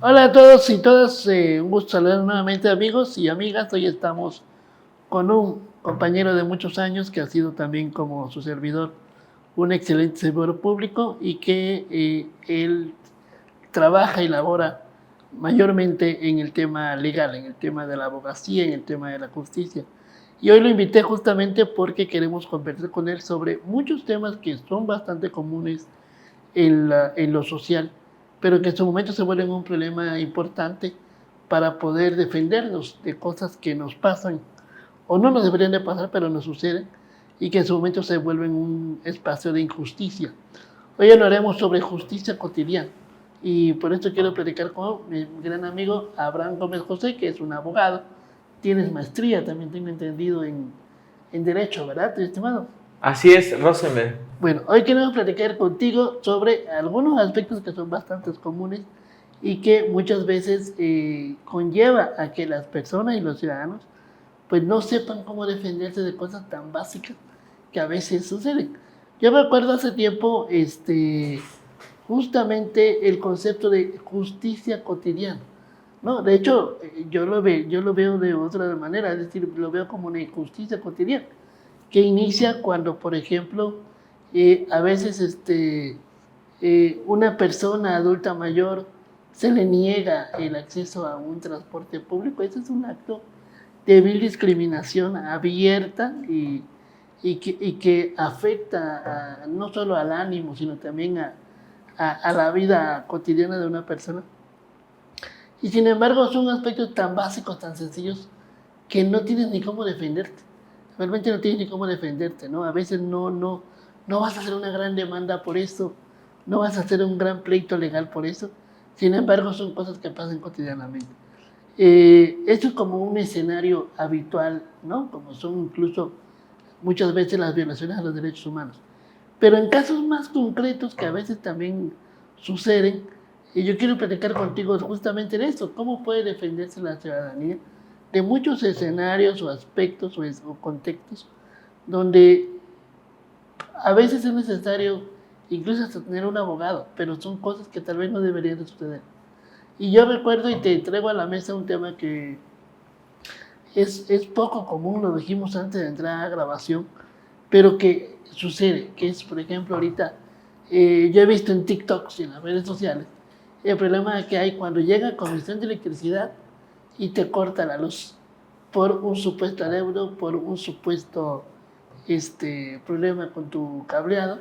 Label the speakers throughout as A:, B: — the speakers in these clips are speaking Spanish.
A: Hola a todos y todas, un gusto saludar nuevamente amigos y amigas. Hoy estamos con un compañero de muchos años que ha sido también como su servidor un excelente servidor público y que él trabaja y labora mayormente en el tema legal, en el tema de la abogacía, en el tema de la justicia. Y hoy lo invité justamente porque queremos conversar con él sobre muchos temas que son bastante comunes en lo social, pero que en su momento se vuelven un problema importante para poder defendernos de cosas que nos pasan o no nos deberían de pasar, pero nos suceden y que en su momento se vuelven un espacio de injusticia. Hoy hablaremos sobre justicia cotidiana y por esto quiero platicar con mi gran amigo Abraham Gómez José, que es un abogado, tienes maestría, también tengo entendido en Derecho, ¿verdad, tu estimado?
B: Así es, Rosenberg.
A: Bueno, hoy queremos platicar contigo sobre algunos aspectos que son bastante comunes y que muchas veces conlleva a que las personas y los ciudadanos pues no sepan cómo defenderse de cosas tan básicas que a veces suceden. Yo me acuerdo hace tiempo justamente el concepto de justicia cotidiana, ¿no? De hecho, yo lo veo de otra manera, es decir, lo veo como una injusticia cotidiana que inicia cuando, por ejemplo, a veces una persona adulta mayor se le niega el acceso a un transporte público. Ese es un acto de vil discriminación abierta y que afecta no solo al ánimo, sino también a la vida cotidiana de una persona. Y sin embargo son aspectos tan básicos, tan sencillos, que no tienes ni cómo defenderte. Realmente no tienes ni cómo defenderte, ¿no? A veces no vas a hacer una gran demanda por eso, no vas a hacer un gran pleito legal por eso. Sin embargo, son cosas que pasan cotidianamente. Esto es como un escenario habitual, ¿no? Como son incluso muchas veces las violaciones a los derechos humanos. Pero en casos más concretos que a veces también suceden, y yo quiero platicar contigo justamente en esto, cómo puede defenderse la ciudadanía de muchos escenarios o aspectos o contextos donde a veces es necesario incluso hasta tener un abogado, pero son cosas que tal vez no deberían de suceder. Y yo recuerdo y te traigo a la mesa un tema que es poco común, lo dijimos antes de entrar a grabación, pero que sucede, que es, por ejemplo, ahorita, yo he visto en TikTok y en las redes sociales, el problema que hay cuando llega Comisión de Electricidad y te corta la luz por un supuesto adeudo, por un supuesto problema con tu cableado,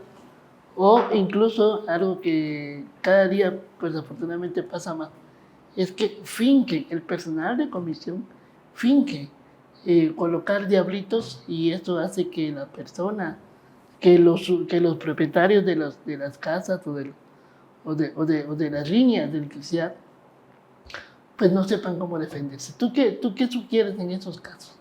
A: o incluso algo que cada día, pues afortunadamente pasa más, es que finque, el personal de comisión finque colocar diablitos y esto hace que la persona, que los propietarios de las casas o de las líneas de electricidad, pues no sepan cómo defenderse. Tú qué sugieres en esos casos?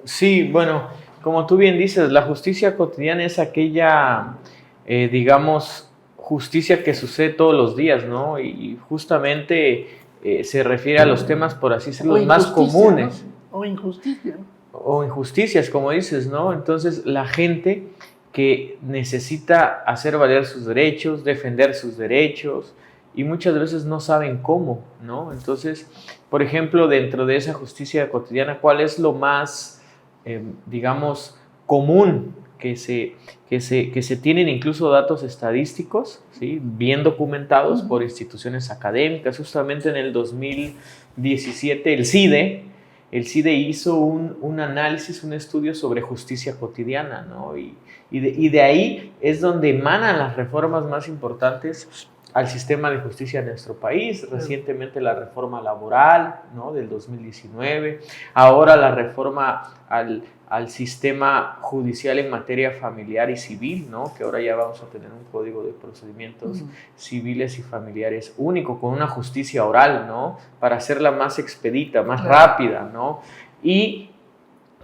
B: Sí, bueno, como tú bien dices, la justicia cotidiana es aquella, digamos, justicia que sucede todos los días, ¿no? Y justamente se refiere a los temas, por así decirlo,
A: O
B: los más
A: injusticia, ¿no?
B: comunes.
A: O injusticia, ¿no?
B: O injusticias, como dices, ¿no? Entonces, la gente que necesita hacer valer sus derechos, defender sus derechos, y muchas veces no saben cómo, ¿no? Entonces, por ejemplo, dentro de esa justicia cotidiana, ¿cuál es lo más, digamos, común que se tienen incluso datos estadísticos, ¿sí? Bien documentados por instituciones académicas? Justamente en el 2017 el CIDE hizo un análisis, un estudio sobre justicia cotidiana, ¿no? Y de ahí es donde emanan las reformas más importantes al sistema de justicia de nuestro país. Recientemente la reforma laboral, ¿no? Del 2019, ahora la reforma al sistema judicial en materia familiar y civil, ¿no? Que ahora ya vamos a tener un código de procedimientos civiles y familiares único, con una justicia oral, ¿no? Para hacerla más expedita, más rápida, ¿no? Y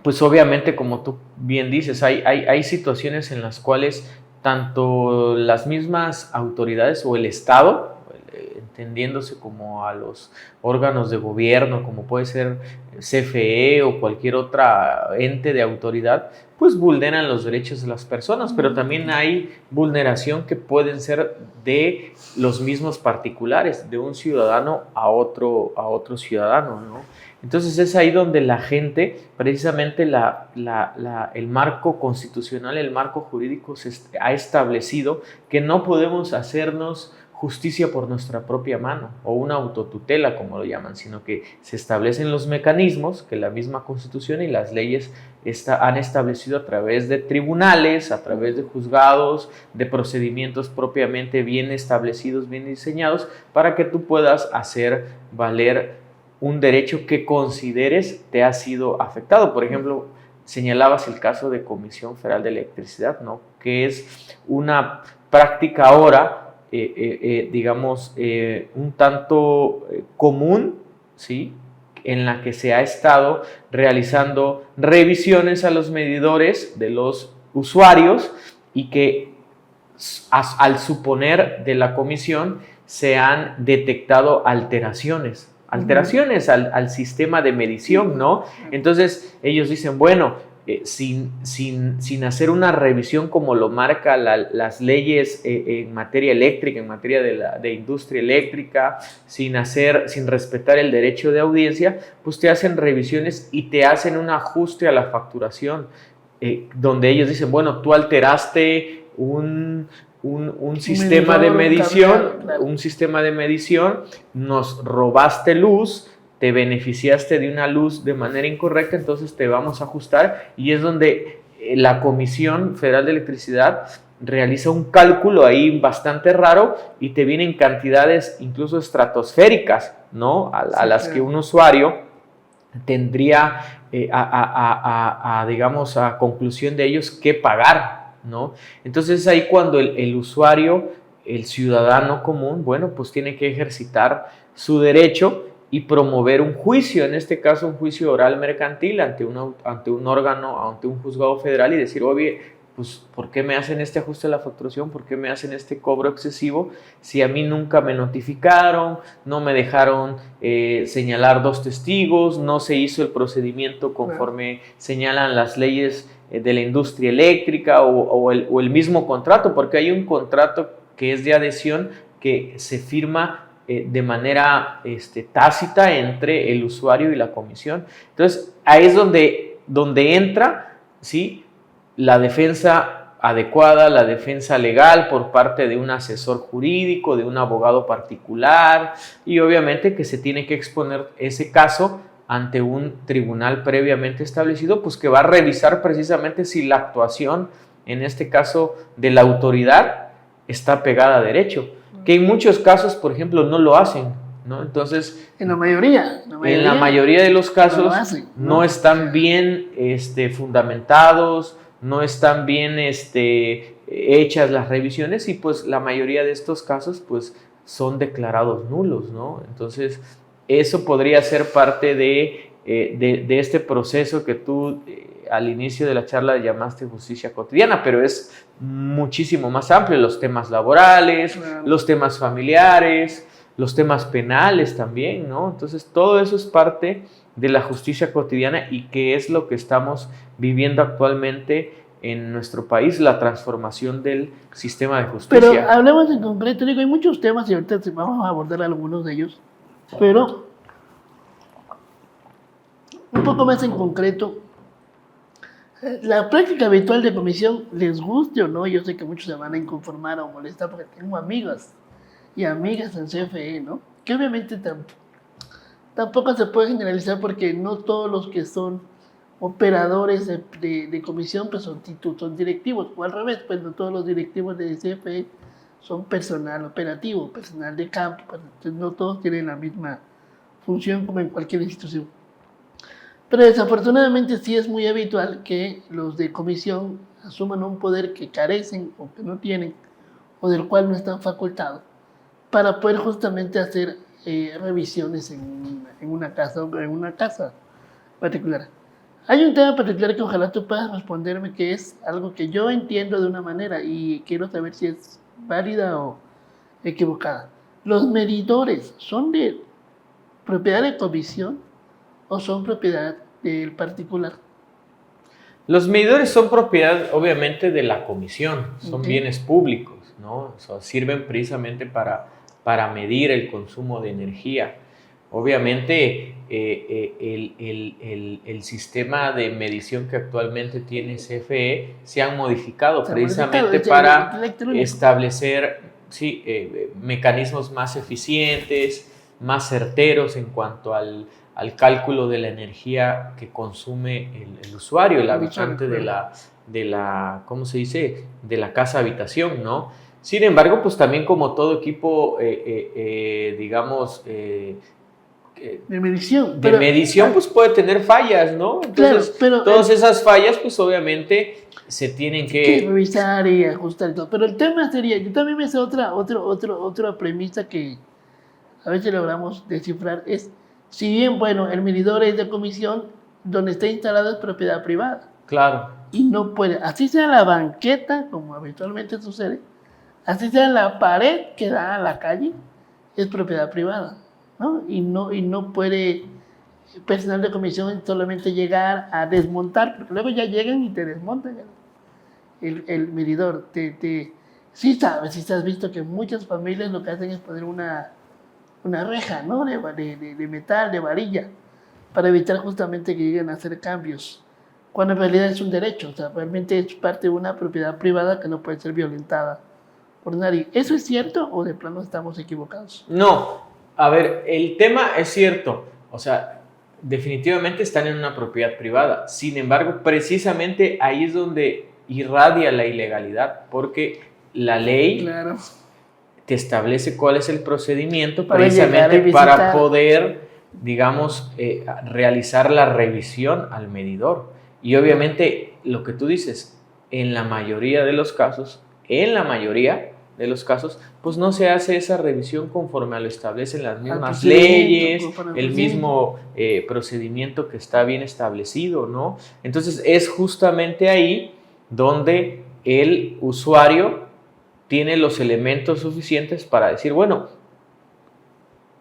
B: pues obviamente, como tú bien dices, hay situaciones en las cuales tanto las mismas autoridades o el Estado, tendiéndose como a los órganos de gobierno, como puede ser CFE o cualquier otra ente de autoridad, pues vulneran los derechos de las personas, pero también hay vulneración que pueden ser de los mismos particulares, de un ciudadano a otro ciudadano, ¿no? Entonces es ahí donde la gente, precisamente el marco constitucional, el marco jurídico se ha establecido que no podemos hacernos justicia por nuestra propia mano o una autotutela, como lo llaman, sino que se establecen los mecanismos que la misma Constitución y las leyes han establecido a través de tribunales, a través de juzgados, de procedimientos propiamente bien establecidos, bien diseñados, para que tú puedas hacer valer un derecho que consideres te ha sido afectado. Por ejemplo, señalabas el caso de Comisión Federal de Electricidad, ¿no? Que es una práctica ahora, digamos, un tanto común, ¿sí? En la que se ha estado realizando revisiones a los medidores de los usuarios y que al suponer de la comisión se han detectado alteraciones al sistema de medición, ¿no? Entonces ellos dicen, bueno, sin hacer una revisión como lo marca las leyes en materia eléctrica, en materia de industria eléctrica, sin respetar el derecho de audiencia, pues te hacen revisiones y te hacen un ajuste a la facturación, donde ellos dicen, bueno, tú alteraste un sistema de medición, un sistema de medición, nos robaste luz, te beneficiaste de una luz de manera incorrecta, entonces te vamos a ajustar, y es donde la Comisión Federal de Electricidad realiza un cálculo ahí bastante raro y te vienen cantidades incluso estratosféricas, ¿no? A las que un usuario tendría digamos, a conclusión de ellos que pagar, ¿no? Entonces es ahí cuando el usuario, el ciudadano común, bueno, pues tiene que ejercitar su derecho y promover un juicio, en este caso un juicio oral mercantil ante un órgano, ante un juzgado federal, y decir, oye, pues ¿por qué me hacen este ajuste a la facturación? ¿Por qué me hacen este cobro excesivo? Si a mí nunca me notificaron, no me dejaron señalar 2 testigos, no se hizo el procedimiento conforme señalan las leyes de la industria eléctrica o el mismo contrato, porque hay un contrato que es de adhesión que se firma de manera tácita entre el usuario y la comisión. Entonces, ahí es donde entra, ¿sí?, la defensa adecuada, la defensa legal por parte de un asesor jurídico, de un abogado particular, y obviamente que se tiene que exponer ese caso ante un tribunal previamente establecido, pues que va a revisar precisamente si la actuación, en este caso de la autoridad, está pegada a derecho, que en muchos casos, por ejemplo, no lo hacen, ¿no? Entonces,
A: en la mayoría
B: de los casos no están bien fundamentados, no están bien hechas las revisiones, y pues la mayoría de estos casos pues son declarados nulos, ¿no? Entonces eso podría ser parte de este proceso que tú al inicio de la charla llamaste justicia cotidiana, pero es muchísimo más amplio: los temas laborales, los temas familiares, los temas penales también, ¿no? Entonces todo eso es parte de la justicia cotidiana, y que es lo que estamos viviendo actualmente en nuestro país, la transformación del sistema de justicia.
A: Pero hablemos en concreto, digo, hay muchos temas y ahorita vamos a abordar algunos de ellos, pero un poco más en concreto, la práctica habitual de comisión, les guste o no, yo sé que muchos se van a inconformar o molestar porque tengo amigos y amigas en CFE, ¿no? Que obviamente tampoco se puede generalizar, porque no todos los que son operadores de comisión pues son directivos, o al revés, pues no todos los directivos de CFE son personal operativo, personal de campo, pues, entonces no todos tienen la misma función como en cualquier institución. Pero desafortunadamente sí es muy habitual que los de comisión asuman un poder que carecen o que no tienen, o del cual no están facultados, para poder justamente hacer revisiones en una casa particular. Hay un tema particular que ojalá tú puedas responderme, que es algo que yo entiendo de una manera y quiero saber si es válida o equivocada. ¿Los medidores son de propiedad de comisión o son propiedad del particular?
B: Los medidores son propiedad, obviamente, de la comisión, son bienes públicos, ¿no? O sea, sirven precisamente para medir el consumo de energía. Obviamente, el sistema de medición que actualmente tiene CFE se han modificado precisamente para establecer mecanismos más eficientes, más certeros en cuanto al cálculo de la energía que consume el usuario, el habitante de la ¿cómo se dice? De la casa habitación, ¿no? Sin embargo, pues también como todo equipo, digamos,
A: de medición,
B: pues puede tener fallas, ¿no? Entonces, claro, pero todas esas fallas, pues obviamente se tienen que
A: revisar y ajustar y todo. Pero el tema sería, yo también me sé otra premisa que a veces logramos descifrar, es, si bien, bueno, el medidor es de comisión, donde está instalado es propiedad privada.
B: Claro.
A: Y no puede, así sea la banqueta, como habitualmente sucede, así sea la pared que da a la calle, es propiedad privada, ¿no? Y no puede personal de comisión solamente llegar a desmontar, porque luego ya llegan y te desmontan el medidor. Sí sabes, sí has visto que muchas familias lo que hacen es poner una reja, ¿no? de metal, de varilla, para evitar justamente que lleguen a hacer cambios, cuando en realidad es un derecho, o sea, realmente es parte de una propiedad privada que no puede ser violentada por nadie. ¿Eso es cierto o de plano estamos equivocados?
B: No, a ver, el tema es cierto, o sea, definitivamente están en una propiedad privada, sin embargo, precisamente ahí es donde irradia la ilegalidad, porque la ley...
A: Claro.
B: Te establece cuál es el procedimiento precisamente para poder, digamos, realizar la revisión al medidor. Y obviamente lo que tú dices, en la mayoría de los casos, pues no se hace esa revisión conforme a lo establecen las mismas leyes, el mismo procedimiento que está bien establecido, ¿no? Entonces es justamente ahí donde el usuario tiene los elementos suficientes para decir, bueno,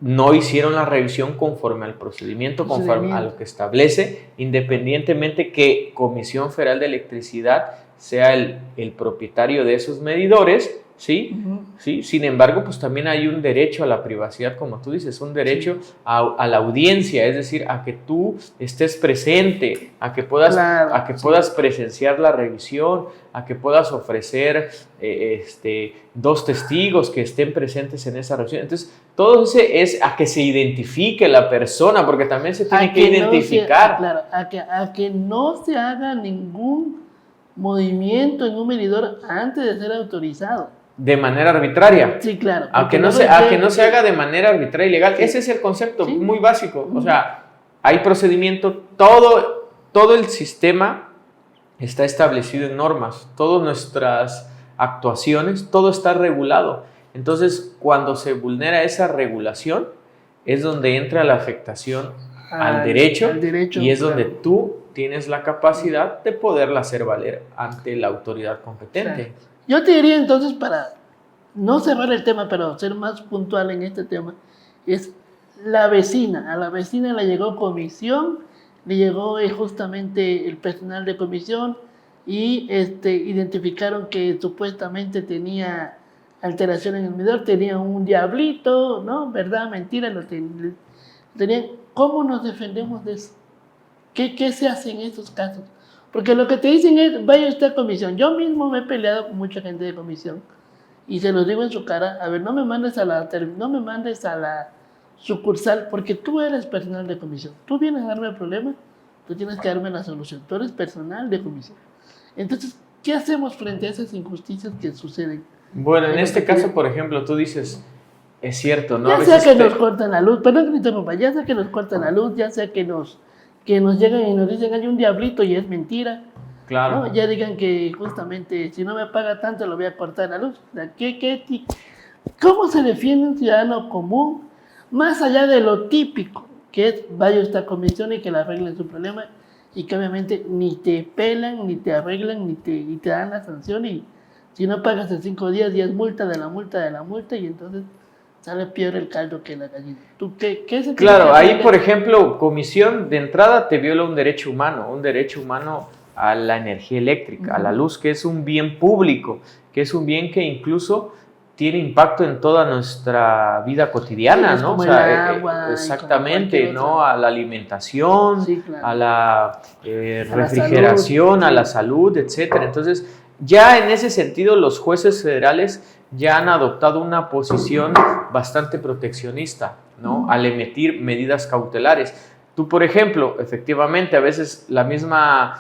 B: no hicieron la revisión conforme al procedimiento, conforme a lo que establece, independientemente que Comisión Federal de Electricidad sea el propietario de esos medidores, ¿sí? ¿Sí? Sin embargo, pues también hay un derecho a la privacidad, como tú dices, un derecho a la audiencia, es decir, a que tú estés presente, a que puedas presenciar la revisión, a que puedas ofrecer dos testigos que estén presentes en esa revisión. Entonces, todo eso es a que se identifique la persona, porque también se tiene que identificar.
A: Claro, a que no se haga ningún movimiento en un medidor antes de ser autorizado.
B: De manera arbitraria.
A: Sí, claro.
B: A que no se haga de manera arbitraria y legal. Sí. Ese es el concepto, sí, muy básico. O sea, hay procedimiento, todo el sistema está establecido en normas, todas nuestras actuaciones, todo está regulado. Entonces, cuando se vulnera esa regulación, es donde entra la afectación al derecho y es donde tú tienes la capacidad de poderla hacer valer ante la autoridad competente.
A: Claro. Yo te diría entonces, para no cerrar el tema, pero ser más puntual en este tema, es la vecina. A la vecina le llegó comisión, le llegó justamente el personal de comisión y identificaron que supuestamente tenía alteración en el medidor, tenía un diablito, ¿no? ¿Verdad? Mentira, lo tenían. ¿Cómo nos defendemos de eso? ¿Qué se hace en esos casos? Porque lo que te dicen es, vaya usted a comisión. Yo mismo me he peleado con mucha gente de comisión y se los digo en su cara, a ver, no me mandes a la sucursal porque tú eres personal de comisión. Tú vienes a darme el problema, tú tienes que darme la solución. Tú eres personal de comisión. Entonces, ¿qué hacemos frente a esas injusticias que suceden?
B: Bueno, en este caso, por ejemplo, tú dices, es cierto, ¿no?
A: Ya sea que nos cortan la luz, perdón que me interrumpa, ya sea que nos cortan la luz, ya sea que nos llegan y nos dicen hay un diablito y es mentira.
B: Claro.
A: ¿No? Ya digan que justamente si no me paga tanto lo voy a cortar la luz. O sea, ¿cómo se defiende un ciudadano común más allá de lo típico que es vaya a esta comisión y que le arreglen su problema y que obviamente ni te pelan, ni te arreglan, ni te dan la sanción y si no pagas en 5 días ya es multa de la multa de la multa y entonces sale peor el caldo que la gallina. ¿Tú qué se tiene
B: Claro,
A: que
B: ahí
A: hacer?
B: por ejemplo, comisión de entrada te viola un derecho humano a la energía eléctrica, a la luz, que es un bien público, que es un bien que incluso tiene impacto en toda nuestra vida cotidiana,
A: Sí, es
B: ¿no? O
A: como
B: sea,
A: el agua y como
B: exactamente,
A: cualquier
B: ¿no?
A: otra.
B: A la alimentación,
A: Sí, claro.
B: a la
A: A la
B: refrigeración,
A: salud,
B: a
A: sí.
B: la salud, etcétera. Entonces, ya en ese sentido, los jueces federales ya han adoptado una posición bastante proteccionista, ¿no? Al emitir medidas cautelares. Tú, por ejemplo, efectivamente, a veces la misma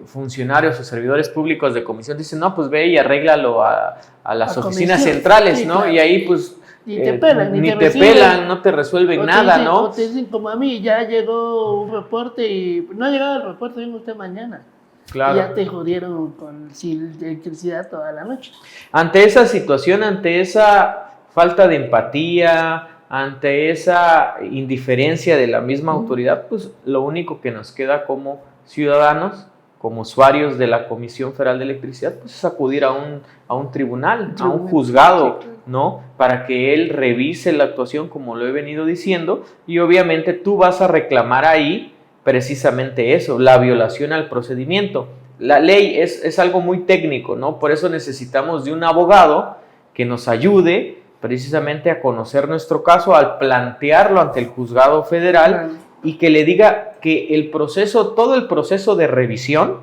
B: funcionarios o servidores públicos de comisión dicen, no, pues ve y arréglalo a las
A: A
B: oficinas
A: comisión,
B: centrales,
A: sí,
B: ¿no?
A: claro.
B: Y ahí pues
A: Ni te pelan, ni
B: ni
A: te
B: te
A: reciben.
B: pelan, no te resuelven
A: O te
B: nada,
A: dicen,
B: ¿no?
A: o te dicen como a mí, ya llegó un reporte y no ha llegado el reporte, venga usted mañana.
B: Claro.
A: Y ya te jodieron sin electricidad toda la noche.
B: Ante esa situación, ante esa falta de empatía, ante esa indiferencia de la misma autoridad, pues lo único que nos queda como ciudadanos, como usuarios de la Comisión Federal de Electricidad, pues es acudir a un tribunal, a un juzgado,
A: sí, claro.
B: ¿no? Para que él revise la actuación, como lo he venido diciendo, y obviamente tú vas a reclamar ahí precisamente eso, la violación al procedimiento. La ley es algo muy técnico, ¿no? Por eso necesitamos de un abogado que nos ayude precisamente a conocer nuestro caso, al plantearlo ante el juzgado federal,
A: Claro.
B: y que le diga que el proceso, todo el proceso de revisión,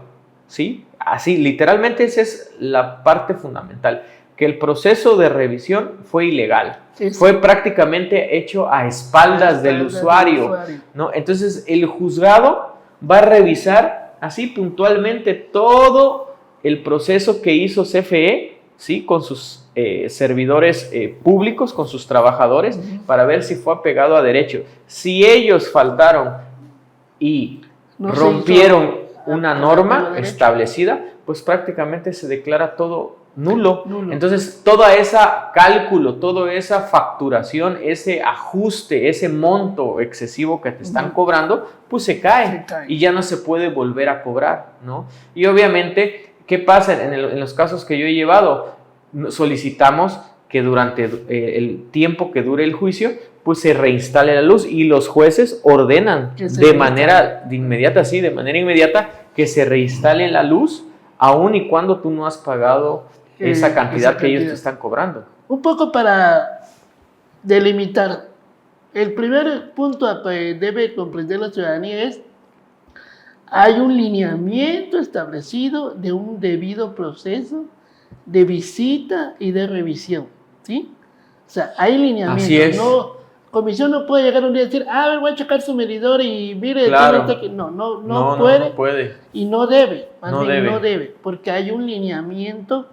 B: ¿sí? Así, literalmente esa es la parte fundamental, que el proceso de revisión fue ilegal,
A: Sí.
B: fue prácticamente hecho a espaldas del usuario, ¿no? Entonces el juzgado va a revisar así puntualmente todo el proceso que hizo CFE, ¿sí? Con sus servidores públicos, con sus trabajadores, para ver si fue apegado a derecho. Si ellos faltaron y
A: No se
B: rompieron
A: hizo
B: una
A: apegado a
B: norma
A: derecho.
B: establecida, pues prácticamente se declara todo nulo.
A: Nulo.
B: Entonces, todo ese cálculo, toda esa facturación, ese ajuste, ese monto excesivo que te están cobrando, pues se cae y ya no se puede volver a cobrar, ¿no? Y obviamente, ¿qué pasa en los casos que yo he llevado? Solicitamos que durante el tiempo que dure el juicio, pues se reinstale la luz, y los jueces ordenan de manera inmediata que se reinstale la luz, aun y cuando tú no has pagado esa cantidad que ellos te están cobrando.
A: Un poco para delimitar, el primer punto que debe comprender la ciudadanía es: hay un lineamiento establecido de un debido proceso de visita y de revisión, ¿sí? O sea, hay lineamiento.
B: Así es.
A: No, comisión no puede llegar un día y decir, a ver, voy a checar su medidor y mire,
B: claro.
A: tiene que... No
B: No puede.
A: Y no debe,
B: No debe,
A: porque hay un lineamiento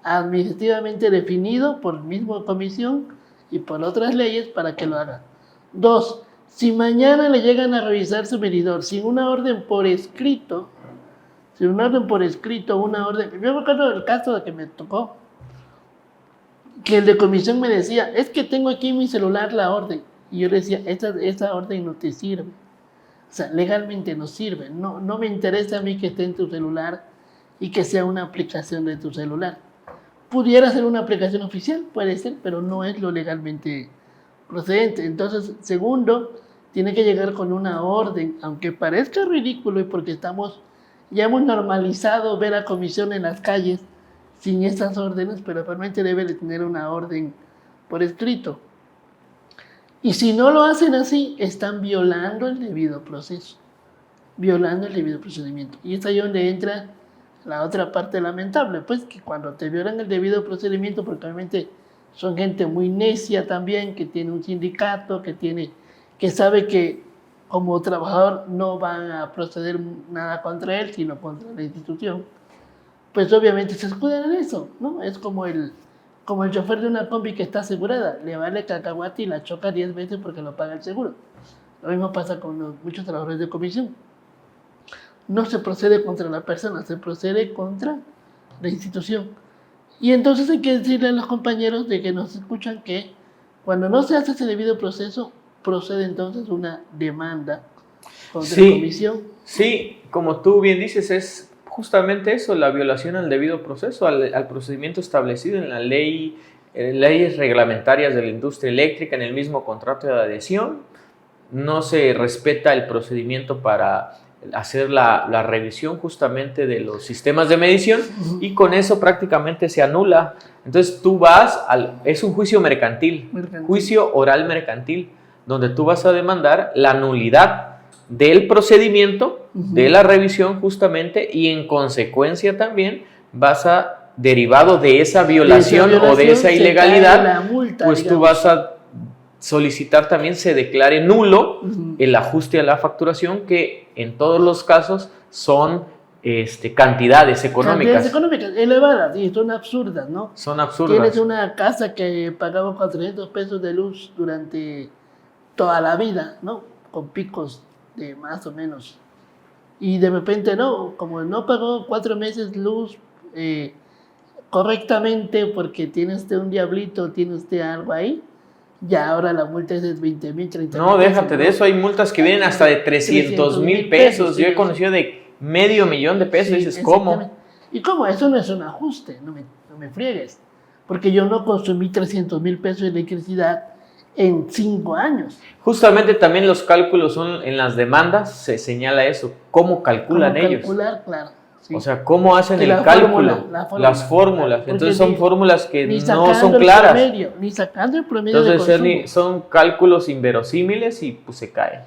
A: administrativamente definido por la misma comisión y por otras leyes para que lo haga. 2, si mañana le llegan a revisar su medidor sin una orden por escrito, yo me acuerdo del caso de que me tocó, que el de comisión me decía, es que tengo aquí en mi celular la orden, y yo le decía, esa orden no te sirve, o sea, legalmente no sirve, no me interesa a mí que esté en tu celular y que sea una aplicación de tu celular. Pudiera ser una aplicación oficial, puede ser, pero no es lo legalmente procedente. Entonces, segundo, tiene que llegar con una orden, aunque parezca ridículo, y porque ya hemos normalizado ver a comisión en las calles sin esas órdenes, pero realmente debe de tener una orden por escrito. Y si no lo hacen así, están violando el debido proceso, violando el debido procedimiento. Y es ahí donde entra la otra parte lamentable, pues que cuando te violan el debido procedimiento, porque obviamente son gente muy necia también, que tiene un sindicato, que sabe que como trabajador no van a proceder nada contra él, sino contra la institución, pues obviamente se escudan en eso, ¿no? Es como el chofer de una combi que está asegurada, le vale cacahuate y la choca 10 veces porque lo paga el seguro. Lo mismo pasa con muchos trabajadores de comisión. No se procede contra la persona, se procede contra la institución. Y entonces hay que decirle a los compañeros de que nos escuchan que cuando no se hace ese debido proceso, procede entonces una demanda contra la comisión.
B: Sí, como tú bien dices, es justamente eso, la violación al debido proceso, al procedimiento establecido en la ley leyes reglamentarias de la industria eléctrica en el mismo contrato de adhesión, no se respeta el procedimiento para hacer la revisión justamente de los sistemas de medición y con eso prácticamente se anula. Entonces tú vas, es un juicio mercantil, juicio oral mercantil, donde tú vas a demandar la nulidad del procedimiento, de la revisión justamente, y en consecuencia también vas a, derivado de esa violación o de esa ilegalidad, multa, pues digamos, tú vas a solicitar también se declare nulo el ajuste a la facturación, que en todos los casos son cantidades económicas.
A: Cantidades económicas elevadas y son absurdas, ¿no?
B: Son absurdas.
A: Tienes una casa que pagaba 400 pesos de luz durante toda la vida, ¿no? Con picos de más o menos. Y de repente no, como no pagó 4 meses luz correctamente porque tiene usted un diablito, tiene usted algo ahí, ya ahora la multa es de 20,000, 30,000.
B: No, déjate de eso, hay multas que vienen hasta de 300,000 pesos. Yo he conocido de $500,000 de pesos, sí, dices, ¿cómo?
A: ¿Y cómo? Eso no es un ajuste, no me friegues, porque yo no consumí 300,000 pesos de electricidad en 5 años.
B: Justamente también los cálculos son, en las demandas se señala eso, cómo calculan ellos.
A: Calcular, claro. Sí.
B: O sea, cómo hacen el cálculo, las fórmulas. Entonces son fórmulas que no son claras.
A: Ni sacando el promedio.
B: Entonces son cálculos inverosímiles y pues se caen.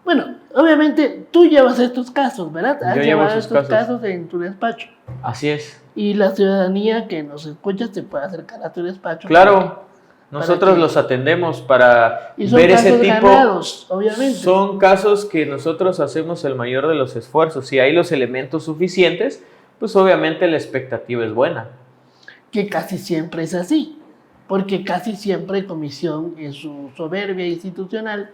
A: Bueno, obviamente tú llevas estos casos, ¿verdad?
B: Yo llevo estos
A: casos en tu despacho.
B: Así es.
A: Y la ciudadanía que nos escucha se puede acercar a tu despacho.
B: Claro. Nosotros los atendemos para ver ese tipo.
A: Ganados, obviamente.
B: Son casos que nosotros hacemos el mayor de los esfuerzos. Si hay los elementos suficientes, pues obviamente la expectativa es buena.
A: Que casi siempre es así, porque casi siempre comisión en su soberbia institucional,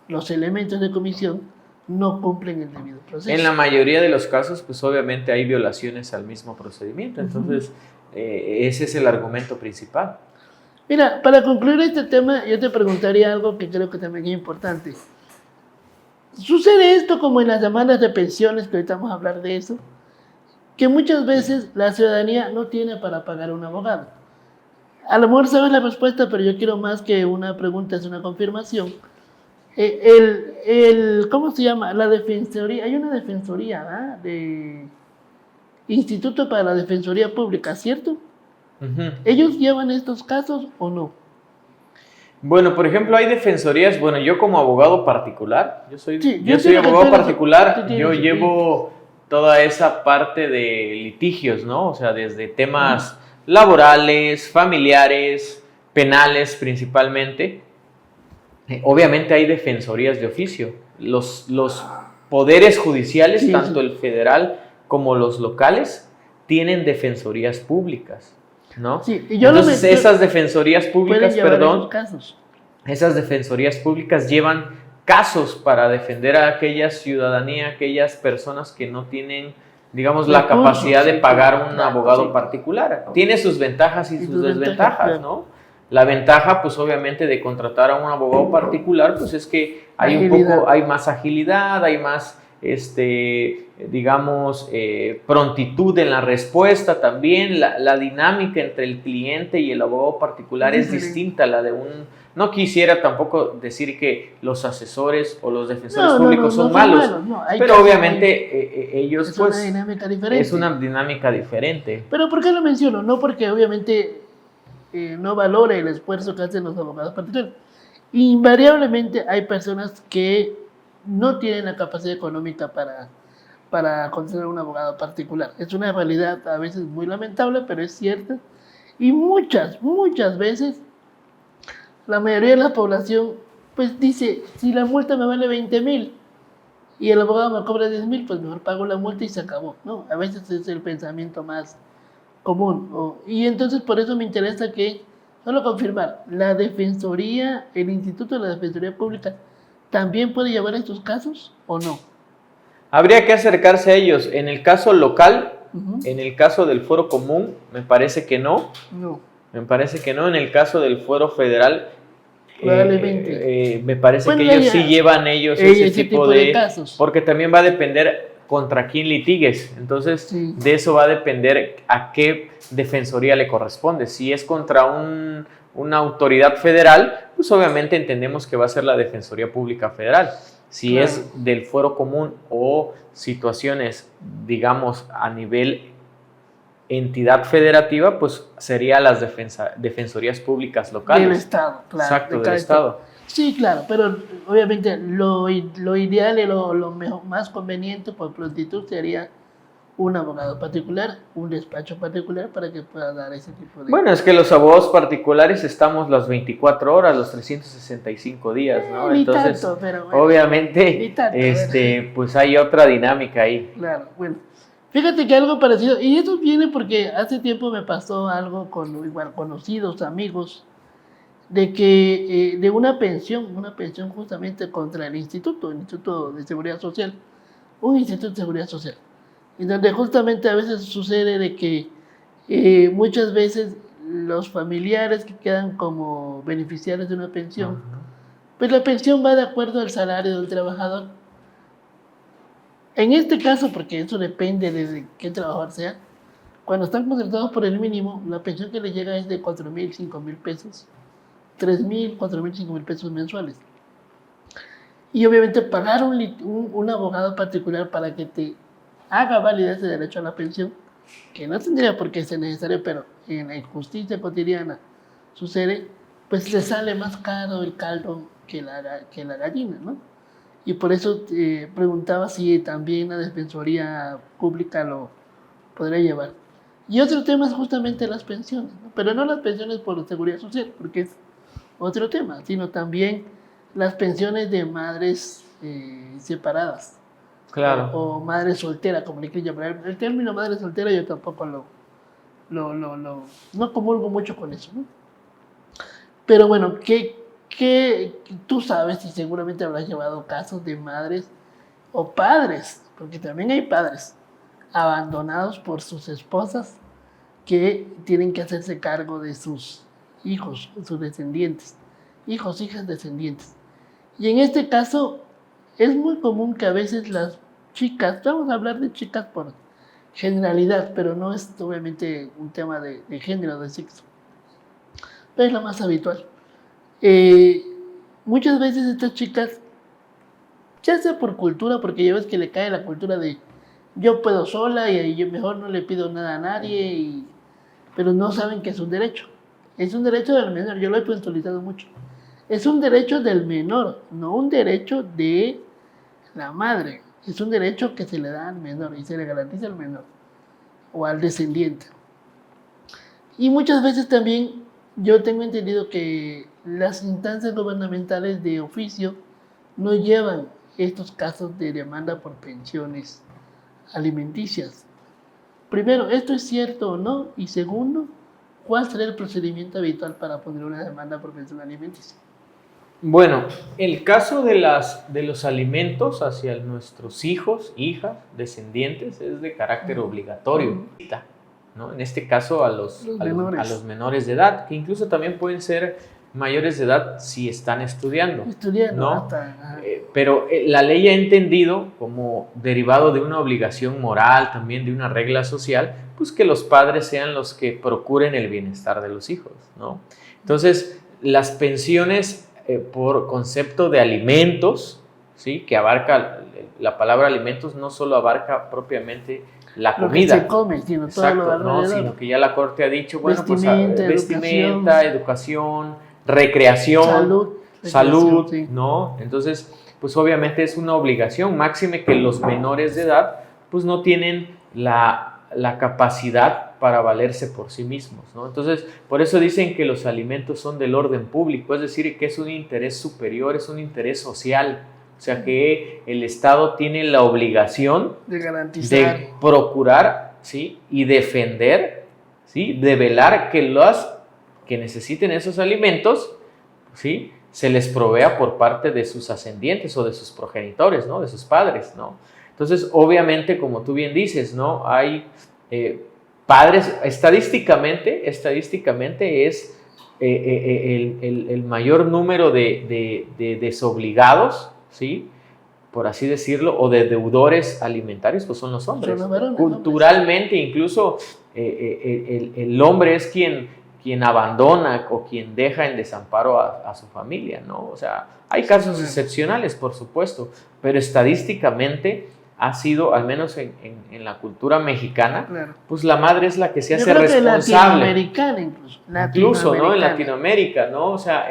A: los elementos de comisión no cumplen el debido proceso.
B: En la mayoría de los casos, pues obviamente hay violaciones al mismo procedimiento. Entonces, ese es el argumento principal.
A: Mira, para concluir este tema, yo te preguntaría algo que creo que también es importante. Sucede esto como en las demandas de pensiones, que ahorita vamos a hablar de eso, que muchas veces la ciudadanía no tiene para pagar un abogado. A lo mejor sabes la respuesta, pero yo quiero más que una pregunta, es una confirmación. ¿Cómo se llama? La defensoría, hay una defensoría, ¿verdad? De Instituto para la Defensoría Pública, ¿cierto? ¿Ellos llevan estos casos o no?
B: Bueno, por ejemplo, hay defensorías, bueno, yo como abogado particular, yo soy abogado particular, yo llevo toda esa parte de litigios, ¿no? O sea, desde temas laborales, familiares, penales principalmente. Obviamente hay defensorías de oficio. Los poderes judiciales, tanto el federal como los locales, tienen defensorías públicas, ¿no?
A: Sí, y
B: entonces esas defensorías públicas,
A: esas
B: defensorías públicas llevan casos para defender a aquella ciudadanía, aquellas personas que no tienen, digamos, la capacidad de pagar un abogado particular. Tiene sus ventajas y sus desventajas, ¿no? La ventaja, pues obviamente, de contratar a un abogado particular, pues es que hay más agilidad, hay más digamos, prontitud en la respuesta también. La dinámica entre el cliente y el abogado particular es distinta a la de un... No quisiera tampoco decir que los asesores o los defensores públicos son malos, pero obviamente ellos,
A: es
B: pues...
A: una dinámica diferente.
B: Es una dinámica diferente.
A: Pero ¿por qué lo menciono? No porque obviamente no valore el esfuerzo que hacen los abogados particulares. Invariablemente hay personas que no tienen la capacidad económica para contratar un abogado particular. Es una realidad a veces muy lamentable, pero es cierta. Y muchas veces la mayoría de la población pues dice, si la multa me vale 20,000 y el abogado me cobra 10,000, pues mejor pago la multa y se acabó, ¿no? A veces es el pensamiento más común. Y entonces por eso me interesa que, solo confirmar, la Defensoría, el Instituto de la Defensoría Pública, ¿también puede llevar estos casos o no?
B: Habría que acercarse a ellos. En el caso local, en el caso del fuero común, me parece que no. Me parece que no. En el caso del fuero federal,
A: probablemente.
B: Me parece que ellos sí llevan ese tipo de casos. Porque también va a depender contra quién litigues. Entonces,
A: Sí.
B: de eso va a depender a qué defensoría le corresponde. Si es contra una autoridad federal, pues obviamente entendemos que va a ser la Defensoría Pública Federal. Si
A: Claro.
B: es del fuero común o situaciones, digamos, a nivel entidad federativa, pues sería las defensorías públicas locales.
A: Del Estado, claro.
B: Exacto,
A: de
B: del
A: cada
B: Estado.
A: Sí, claro, pero obviamente lo ideal y lo mejor, más conveniente por prontitud sería un abogado particular, un despacho particular para que pueda dar ese tipo de...
B: Bueno, es que los abogados particulares estamos las 24 horas, los 365 días, ¿no?
A: Ni
B: Entonces,
A: tanto, pero bueno.
B: obviamente,
A: Ni tanto,
B: pues hay otra dinámica ahí.
A: Claro, bueno. Fíjate que algo parecido, y eso viene porque hace tiempo me pasó algo con igual conocidos, amigos, de que de una pensión justamente contra el Instituto de Seguridad Social, un Instituto de Seguridad Social, en donde justamente a veces sucede de que muchas veces los familiares que quedan como beneficiarios de una pensión, pues la pensión va de acuerdo al salario del trabajador. En este caso, porque eso depende de qué trabajador sea, cuando están contratados por el mínimo, la pensión que les llega es de 4,000, 5,000 pesos, 3,000, 4,000, 5,000 pesos mensuales. Y obviamente pagar un abogado particular para que te haga válida ese derecho a la pensión, que no tendría por qué ser necesario, pero en la injusticia cotidiana sucede, pues le sale más caro el caldo que la gallina, ¿no? Y por eso preguntaba si también la Defensoría Pública lo podría llevar. Y otro tema es justamente las pensiones, ¿no? Pero no las pensiones por seguridad social, porque es otro tema, sino también las pensiones de madres separadas.
B: Claro.
A: O madre soltera, como le quieren llamar. El término madre soltera yo tampoco no comulgo mucho con eso, ¿no? Pero bueno, ¿qué tú sabes y seguramente habrás llevado casos de madres o padres, porque también hay padres abandonados por sus esposas que tienen que hacerse cargo de sus hijos, sus descendientes, hijos, hijas, descendientes. Y en este caso es muy común que a veces las chicas, vamos a hablar de chicas por generalidad, pero no es obviamente un tema de género, de sexo, pero es lo más habitual. Muchas veces estas chicas, ya sea por cultura, porque ya ves que le cae la cultura de yo puedo sola y yo mejor no le pido nada a nadie, pero no saben que es un derecho. Es un derecho del menor, yo lo he puntualizado mucho. Es un derecho del menor, no un derecho de la madre. Es un derecho que se le da al menor y se le garantiza al menor o al descendiente. Y muchas veces también yo tengo entendido que las instancias gubernamentales de oficio no llevan estos casos de demanda por pensiones alimenticias. Primero, ¿esto es cierto o no? Y segundo, ¿cuál será el procedimiento habitual para poner una demanda por pensión alimenticia?
B: Bueno, el caso de los alimentos hacia nuestros hijos, hijas, descendientes, es de carácter obligatorio, ¿no? En este caso a los menores de edad, que incluso también pueden ser mayores de edad si están estudiando, ¿no? Pero la ley ha entendido como derivado de una obligación moral, también de una regla social, pues que los padres sean los que procuren el bienestar de los hijos, ¿no? Entonces, las pensiones por concepto de alimentos, ¿sí? Que abarca, la palabra alimentos no solo abarca propiamente la comida,
A: lo que se come, sino
B: exacto,
A: todo lo
B: ¿no? Sino que ya la Corte ha dicho, bueno, vestimenta, educación, recreación, salud,
A: sí.
B: ¿no? Entonces, pues obviamente es una obligación, máxime que los menores de edad pues no tienen la capacidad para valerse por sí mismos, ¿no? Entonces, por eso dicen que los alimentos son del orden público, es decir, que es un interés superior, es un interés social, o sea que el Estado tiene la obligación
A: de garantizar,
B: de procurar, ¿sí? Y defender, ¿sí? De velar que los que necesiten esos alimentos, ¿sí? Se les provea por parte de sus ascendientes o de sus progenitores, ¿no? De sus padres, ¿no? Entonces, obviamente, como tú bien dices, ¿no? Hay padres, estadísticamente es el mayor número de desobligados, ¿sí? por así decirlo, o de deudores alimentarios, pues son los hombres.
A: Son los varones,
B: culturalmente, incluso el hombre es quien abandona o quien deja en desamparo a su familia, ¿no? O sea, hay casos excepcionales, por supuesto, pero estadísticamente ha sido, al menos en la cultura mexicana,
A: claro,
B: pues la madre es la que se hace
A: yo creo que
B: responsable.
A: Latinoamericana
B: Incluso, ¿no? En Latinoamérica, ¿no? O sea,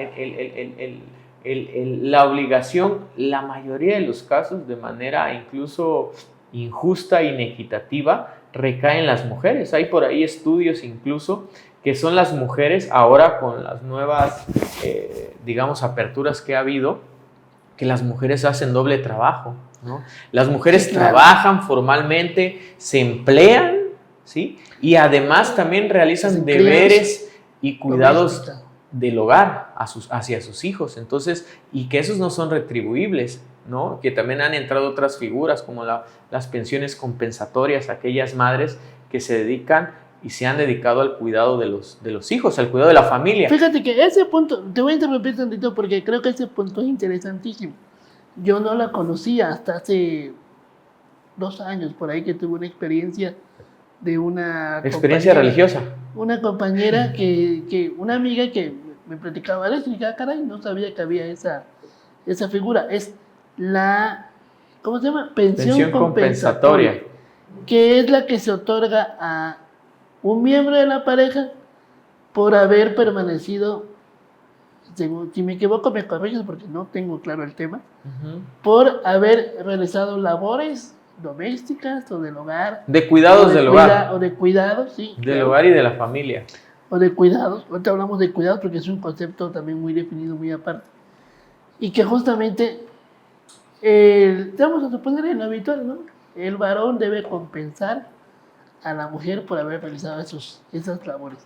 B: la obligación, la mayoría de los casos, de manera incluso injusta, inequitativa, recae en las mujeres. Hay por ahí estudios incluso que son las mujeres, ahora con las nuevas, digamos, aperturas que ha habido, que las mujeres hacen doble trabajo, ¿no? Las mujeres
A: sí, claro,
B: trabajan formalmente, se emplean, ¿sí? Y además también realizan deberes y cuidados del hogar hacia sus hijos. Entonces, y que esos no son retribuibles, ¿no? Que también han entrado otras figuras como las pensiones compensatorias, aquellas madres que se dedican y se han dedicado al cuidado de los hijos, al cuidado de la familia.
A: Fíjate que ese punto, te voy a interrumpir tantito porque creo que ese punto es interesantísimo. Yo no la conocía hasta hace 2 años, por ahí, que tuve una experiencia de una
B: experiencia religiosa.
A: Una compañera una amiga que me platicaba de eso y dije, caray, no sabía que había esa figura. Es la, ¿cómo se llama? Pensión compensatoria, que es la que se otorga a un miembro de la pareja por haber permanecido, si me equivoco me corriges porque no tengo claro el tema, por haber realizado labores domésticas o del hogar.
B: De cuidados del hogar.
A: O de cuidados, sí.
B: Del claro, hogar y de la familia.
A: O de cuidados. Ahorita hablamos de cuidados porque es un concepto también muy definido, muy aparte. Y que justamente, vamos a suponer en lo habitual, ¿no? El varón debe compensar a la mujer por haber realizado esas labores.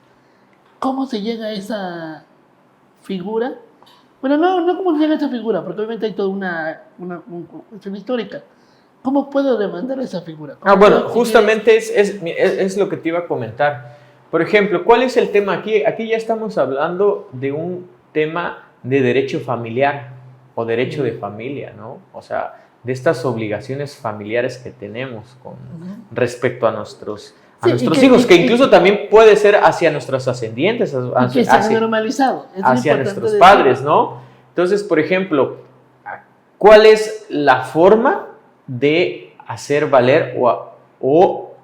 A: ¿Cómo se llega a esa figura? Bueno, no cómo se llega a esa figura, porque obviamente hay toda una cuestión histórica. ¿Cómo puedo demandar esa figura?
B: Bueno, justamente es lo que te iba a comentar. Por ejemplo, ¿cuál es el tema aquí? Aquí ya estamos hablando de un tema de derecho familiar o derecho de familia, ¿no? O sea, de estas obligaciones familiares que tenemos con respecto a nuestros hijos, que incluso también puede ser hacia nuestros ascendientes,
A: que se ha normalizado.
B: Hacia nuestros padres, ¿no? Entonces, por ejemplo, ¿cuál es la forma de hacer valer o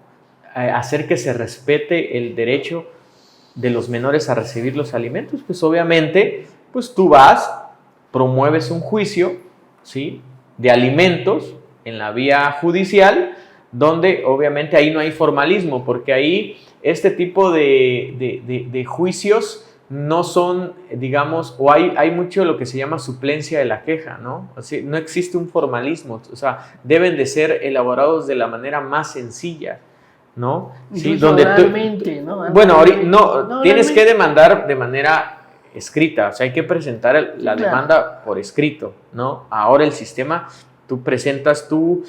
B: hacer que se respete el derecho de los menores a recibir los alimentos? Pues obviamente, pues tú vas, promueves un juicio, ¿sí?, de alimentos en la vía judicial, donde obviamente ahí no hay formalismo, porque ahí este tipo de juicios no son, digamos, o hay mucho de lo que se llama suplencia de la queja, ¿no? Así, no existe un formalismo, o sea, deben de ser elaborados de la manera más sencilla, ¿no? Sí, donde ¿no? Bueno, no, tienes que demandar de manera escrita, o sea, hay que presentar la demanda por escrito, ¿no? Ahora el sistema, tú presentas tu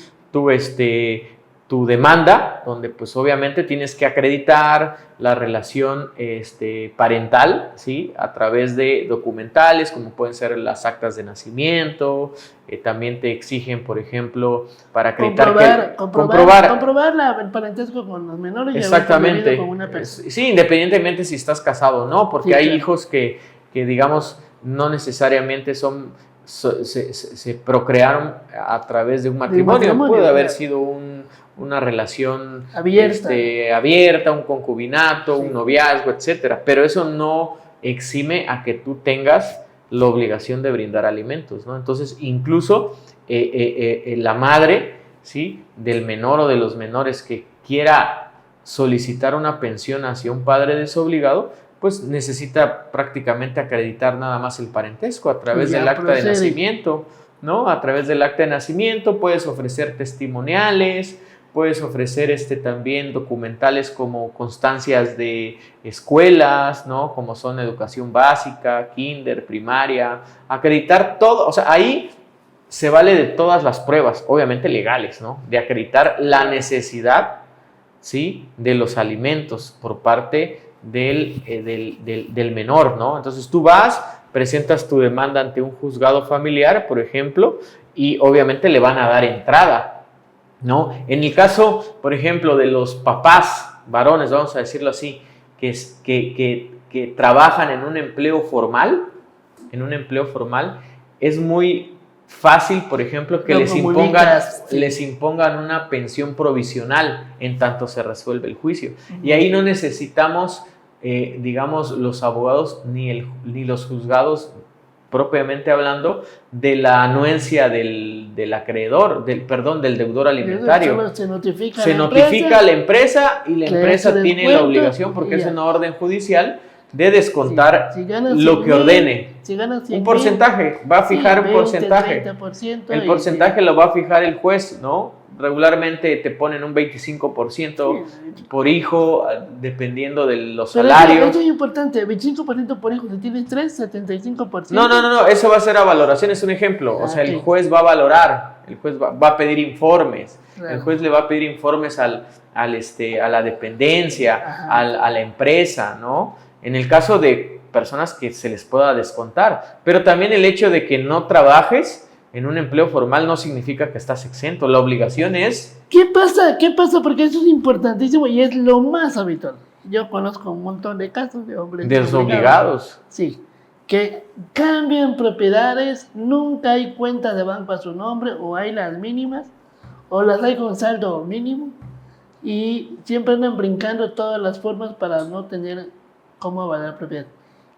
B: demanda, donde pues obviamente tienes que acreditar la relación parental, ¿sí?, a través de documentales, como pueden ser las actas de nacimiento, también te exigen, por ejemplo, para acreditar
A: comprobar el parentesco con los menores.
B: Exactamente.
A: Y con una persona.
B: Sí, independientemente si estás casado o no, porque sí, hay hijos que digamos, no necesariamente se procrearon a través de un matrimonio. Puede haber sido una relación abierta, un concubinato, sí, un noviazgo, etcétera. Pero eso no exime a que tú tengas la obligación de brindar alimentos, ¿no? Entonces, incluso la madre, ¿sí?, del menor o de los menores que quiera solicitar una pensión hacia un padre desobligado, pues necesita prácticamente acreditar nada más el parentesco a través del acta de nacimiento, ¿no? A través del acta de nacimiento puedes ofrecer testimoniales, puedes ofrecer también documentales como constancias de escuelas, ¿no?, como son educación básica, kinder, primaria, acreditar todo, o sea, ahí se vale de todas las pruebas, obviamente legales, ¿no?, de acreditar la necesidad, ¿sí?, de los alimentos por parte del menor, ¿no? Entonces tú vas, presentas tu demanda ante un juzgado familiar, por ejemplo, y obviamente le van a dar entrada, ¿no? En el caso, por ejemplo, de los papás varones, vamos a decirlo así, que trabajan en un empleo formal, es muy fácil, por ejemplo, que les impongan una pensión provisional en tanto se resuelve el juicio. Y ahí no necesitamos, digamos, los abogados ni los juzgados, propiamente hablando, de la anuencia del acreedor, del deudor alimentario.
A: Se notifica
B: a la empresa y la empresa tiene la obligación, porque es una orden judicial, de descontar lo que ordene.
A: Si ganas 100,
B: un porcentaje, va a fijar un
A: 20,
B: porcentaje.
A: 30%,
B: El porcentaje lo va a fijar el juez, ¿no? Regularmente te ponen un 25% por hijo, dependiendo de los salarios.
A: Eso es importante, 25% por hijo, si tienes 3, 75%.
B: No, eso va a ser a valoración, es un ejemplo. O sea, el juez va a valorar, el juez va a pedir informes. Claro. El juez le va a pedir informes a la dependencia, a la empresa, ¿no? En el caso de personas que se les pueda descontar, pero también el hecho de que no trabajes en un empleo formal no significa que estás exento. La obligación es...
A: ¿Qué pasa? Porque eso es importantísimo y es lo más habitual. Yo conozco un montón de casos de hombres
B: desobligados.
A: Sí, que cambian propiedades, nunca hay cuenta de banco a su nombre, o hay las mínimas, o las hay con saldo mínimo, y siempre andan brincando todas las formas para no tener cómo avalar propiedad.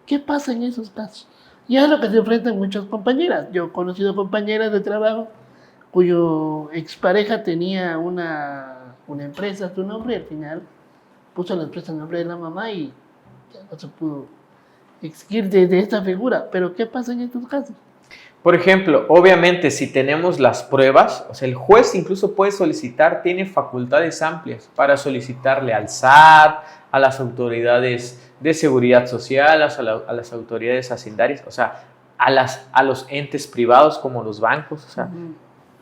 A: ¿Qué pasa en esos casos? Y es lo que se enfrentan muchas compañeras. Yo he conocido compañeras de trabajo cuyo expareja tenía una empresa a su nombre y al final puso la empresa a nombre de la mamá y ya no se pudo exigir de esta figura. Pero ¿qué pasa en estos casos?
B: Por ejemplo, obviamente si tenemos las pruebas, o sea, el juez incluso puede solicitar, tiene facultades amplias para solicitarle al SAT, a las autoridades de seguridad social, a las autoridades hacendarias, o sea, a los entes privados como los bancos. O sea,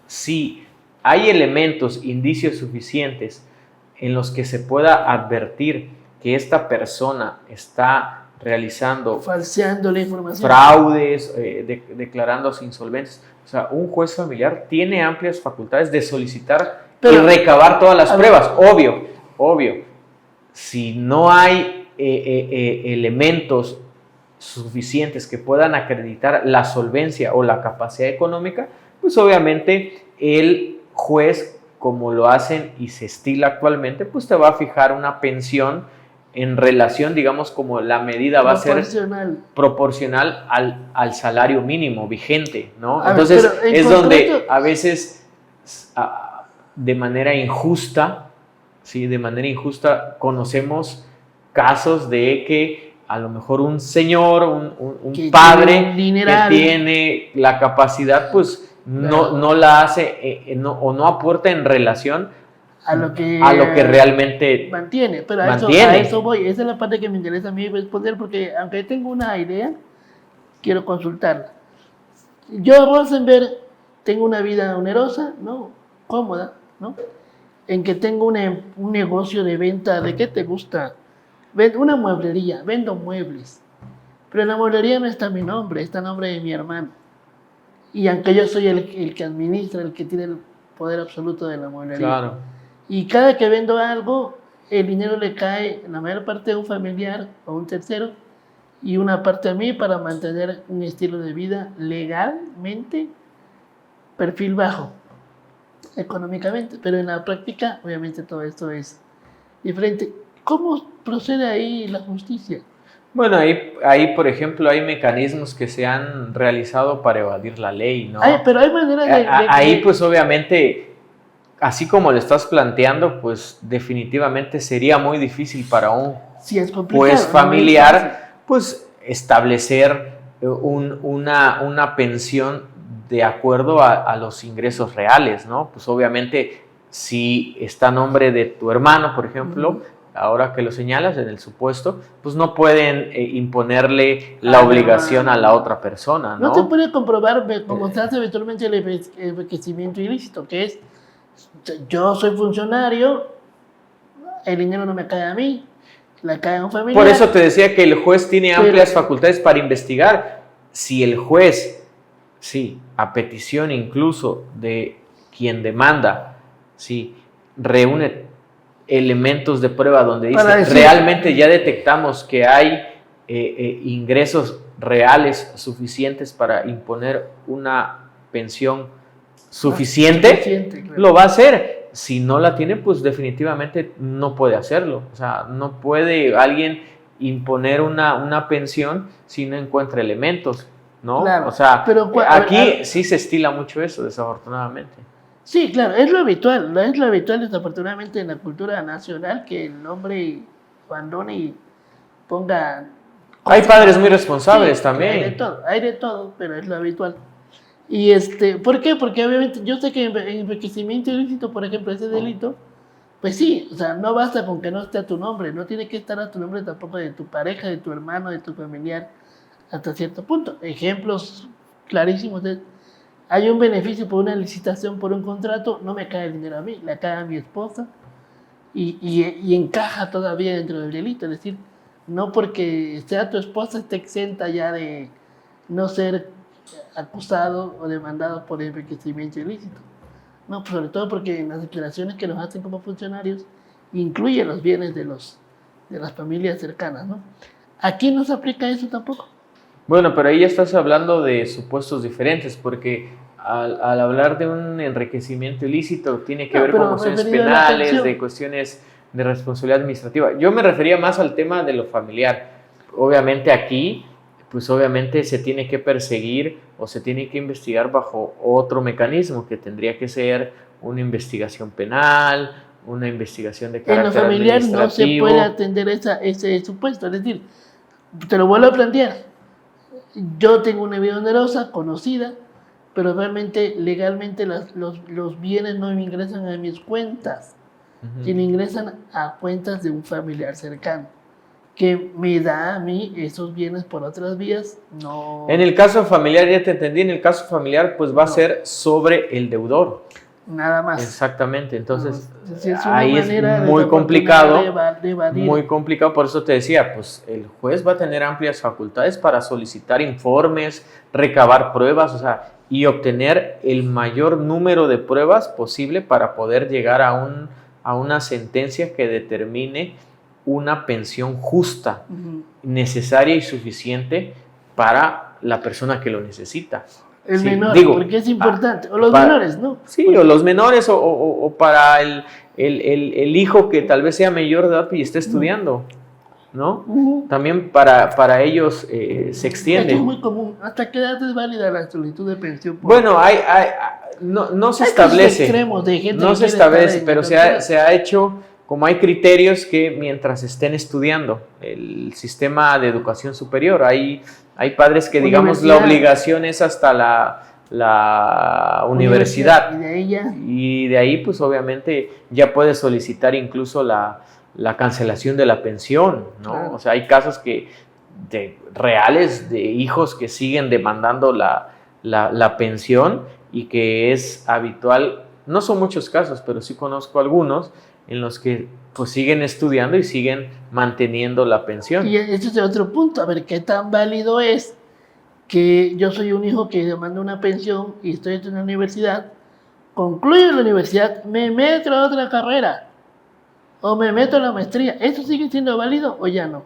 B: si hay elementos, indicios suficientes en los que se pueda advertir que esta persona está realizando
A: falseando la información,
B: fraudes, declarándose insolventes. O sea, un juez familiar tiene amplias facultades de solicitar y recabar todas las pruebas. Obvio. Si no hay elementos suficientes que puedan acreditar la solvencia o la capacidad económica, pues obviamente el juez, como lo hacen y se estila actualmente, pues te va a fijar una pensión en relación, digamos, como la medida va a ser proporcional al salario mínimo vigente, ¿no? Entonces es donde a veces de manera injusta, ¿sí? De manera injusta conocemos casos de que a lo mejor un señor, un padre que tiene la capacidad, pues no la hace o no aporta en relación a lo que realmente
A: mantiene. Pero a eso voy. Esa es la parte que me interesa a mí responder, porque aunque tengo una idea, quiero consultarla. Yo, Rosenberg, tengo una vida onerosa, ¿no? Cómoda, ¿no? En que tengo un negocio de venta, ¿de qué te gusta? Una mueblería, vendo muebles. Pero la mueblería no está a mi nombre, está a nombre de mi hermano. Y aunque yo soy el que administra, el que tiene el poder absoluto de la mueblería.
B: Claro.
A: Y cada que vendo algo, el dinero le cae en la mayor parte a un familiar o un tercero y una parte a mí para mantener un estilo de vida legalmente, perfil bajo, económicamente. Pero en la práctica, obviamente, todo esto es diferente. ¿Cómo procede ahí la justicia?
B: Bueno, ahí, por ejemplo, hay mecanismos que se han realizado para evadir la ley, ¿no?
A: Pero hay maneras de
B: ahí, pues, obviamente, así como lo estás planteando, pues, definitivamente sería muy difícil para un juez familiar, pues, establecer una pensión de acuerdo a los ingresos reales, ¿no? Pues, obviamente, si está a nombre de tu hermano, por ejemplo, ahora que lo señalas en el supuesto, pues no pueden imponerle la obligación a la otra persona, ¿no?
A: No se puede comprobar, como se hace habitualmente, el enriquecimiento ilícito, que es, yo soy funcionario, el dinero no me cae a mí, le cae a un familiar.
B: Por eso te decía que el juez tiene amplias facultades para investigar. si el juez, sí, a petición incluso de quien demanda, sí, reúne elementos de prueba donde dice realmente ya detectamos que hay ingresos reales suficientes para imponer una pensión suficiente, claro, lo va a hacer. Si no la tiene, pues definitivamente no puede hacerlo. O sea, no puede alguien imponer una pensión si no encuentra elementos, ¿no? Claro, o sea, pero, aquí sí se estila mucho eso, desafortunadamente.
A: Sí, claro, es lo habitual desafortunadamente en la cultura nacional que el hombre abandone y ponga...
B: Hay padres muy responsables, sí, también.
A: Hay de todo, pero es lo habitual. Y ¿por qué? Porque obviamente yo sé que enriquecimiento ilícito, por ejemplo, ese delito, pues sí, o sea, no basta con que no esté a tu nombre, no tiene que estar a tu nombre tampoco de tu pareja, de tu hermano, de tu familiar, hasta cierto punto. Ejemplos clarísimos de... Hay un beneficio por una licitación, por un contrato, no me cae el dinero a mí, le cae a mi esposa y encaja todavía dentro del delito. Es decir, no porque sea tu esposa esté exenta ya de no ser acusado o demandado por enriquecimiento ilícito. No, pues sobre todo porque en las declaraciones que nos hacen como funcionarios incluye los bienes de las familias cercanas, ¿no? Aquí no se aplica eso tampoco.
B: Bueno, pero ahí ya estás hablando de supuestos diferentes, porque al hablar de un enriquecimiento ilícito tiene que ver con cuestiones penales, de cuestiones de responsabilidad administrativa. Yo me refería más al tema de lo familiar. Obviamente aquí, pues obviamente se tiene que perseguir o se tiene que investigar bajo otro mecanismo, que tendría que ser una investigación penal, una investigación de carácter administrativo.
A: En lo familiar no se puede atender ese supuesto, es decir, te lo vuelvo a plantear. Yo tengo una vida onerosa, conocida, pero realmente, legalmente, los bienes no me ingresan a mis cuentas, sino ingresan a cuentas de un familiar cercano, que me da a mí esos bienes por otras vías. No.
B: En el caso familiar, ya te entendí, en el caso familiar, pues va a ser sobre el deudor.
A: Nada más.
B: Exactamente, entonces ahí es muy complicado, muy complicado, por eso te decía, pues el juez va a tener amplias facultades para solicitar informes, recabar pruebas, o sea, y obtener el mayor número de pruebas posible para poder llegar a una sentencia que determine una pensión justa, necesaria y suficiente para la persona que lo necesita.
A: El menor, porque es importante, o los menores, ¿no?
B: Sí, o los menores, o para el hijo que tal vez sea mayor de edad y esté estudiando, ¿no? También para ellos se extiende.
A: Es muy común. ¿Hasta qué edad es válida la solicitud de pensión?
B: Bueno, no se establece, no se establece, pero se ha hecho, como hay criterios que mientras estén estudiando el sistema de educación superior, hay padres que, digamos, la obligación es hasta la universidad. Y de ahí, pues obviamente, ya puedes solicitar incluso la cancelación de la pensión, ¿no? Claro. O sea, hay casos reales de hijos que siguen demandando la pensión y que es habitual. No son muchos casos, pero sí conozco algunos en los que pues siguen estudiando y siguen manteniendo la pensión.
A: Y ese es otro punto, a ver qué tan válido es que yo soy un hijo que demanda una pensión y estoy en una universidad, concluyo la universidad, me meto a otra carrera o me meto a la maestría. ¿Eso sigue siendo válido o ya no?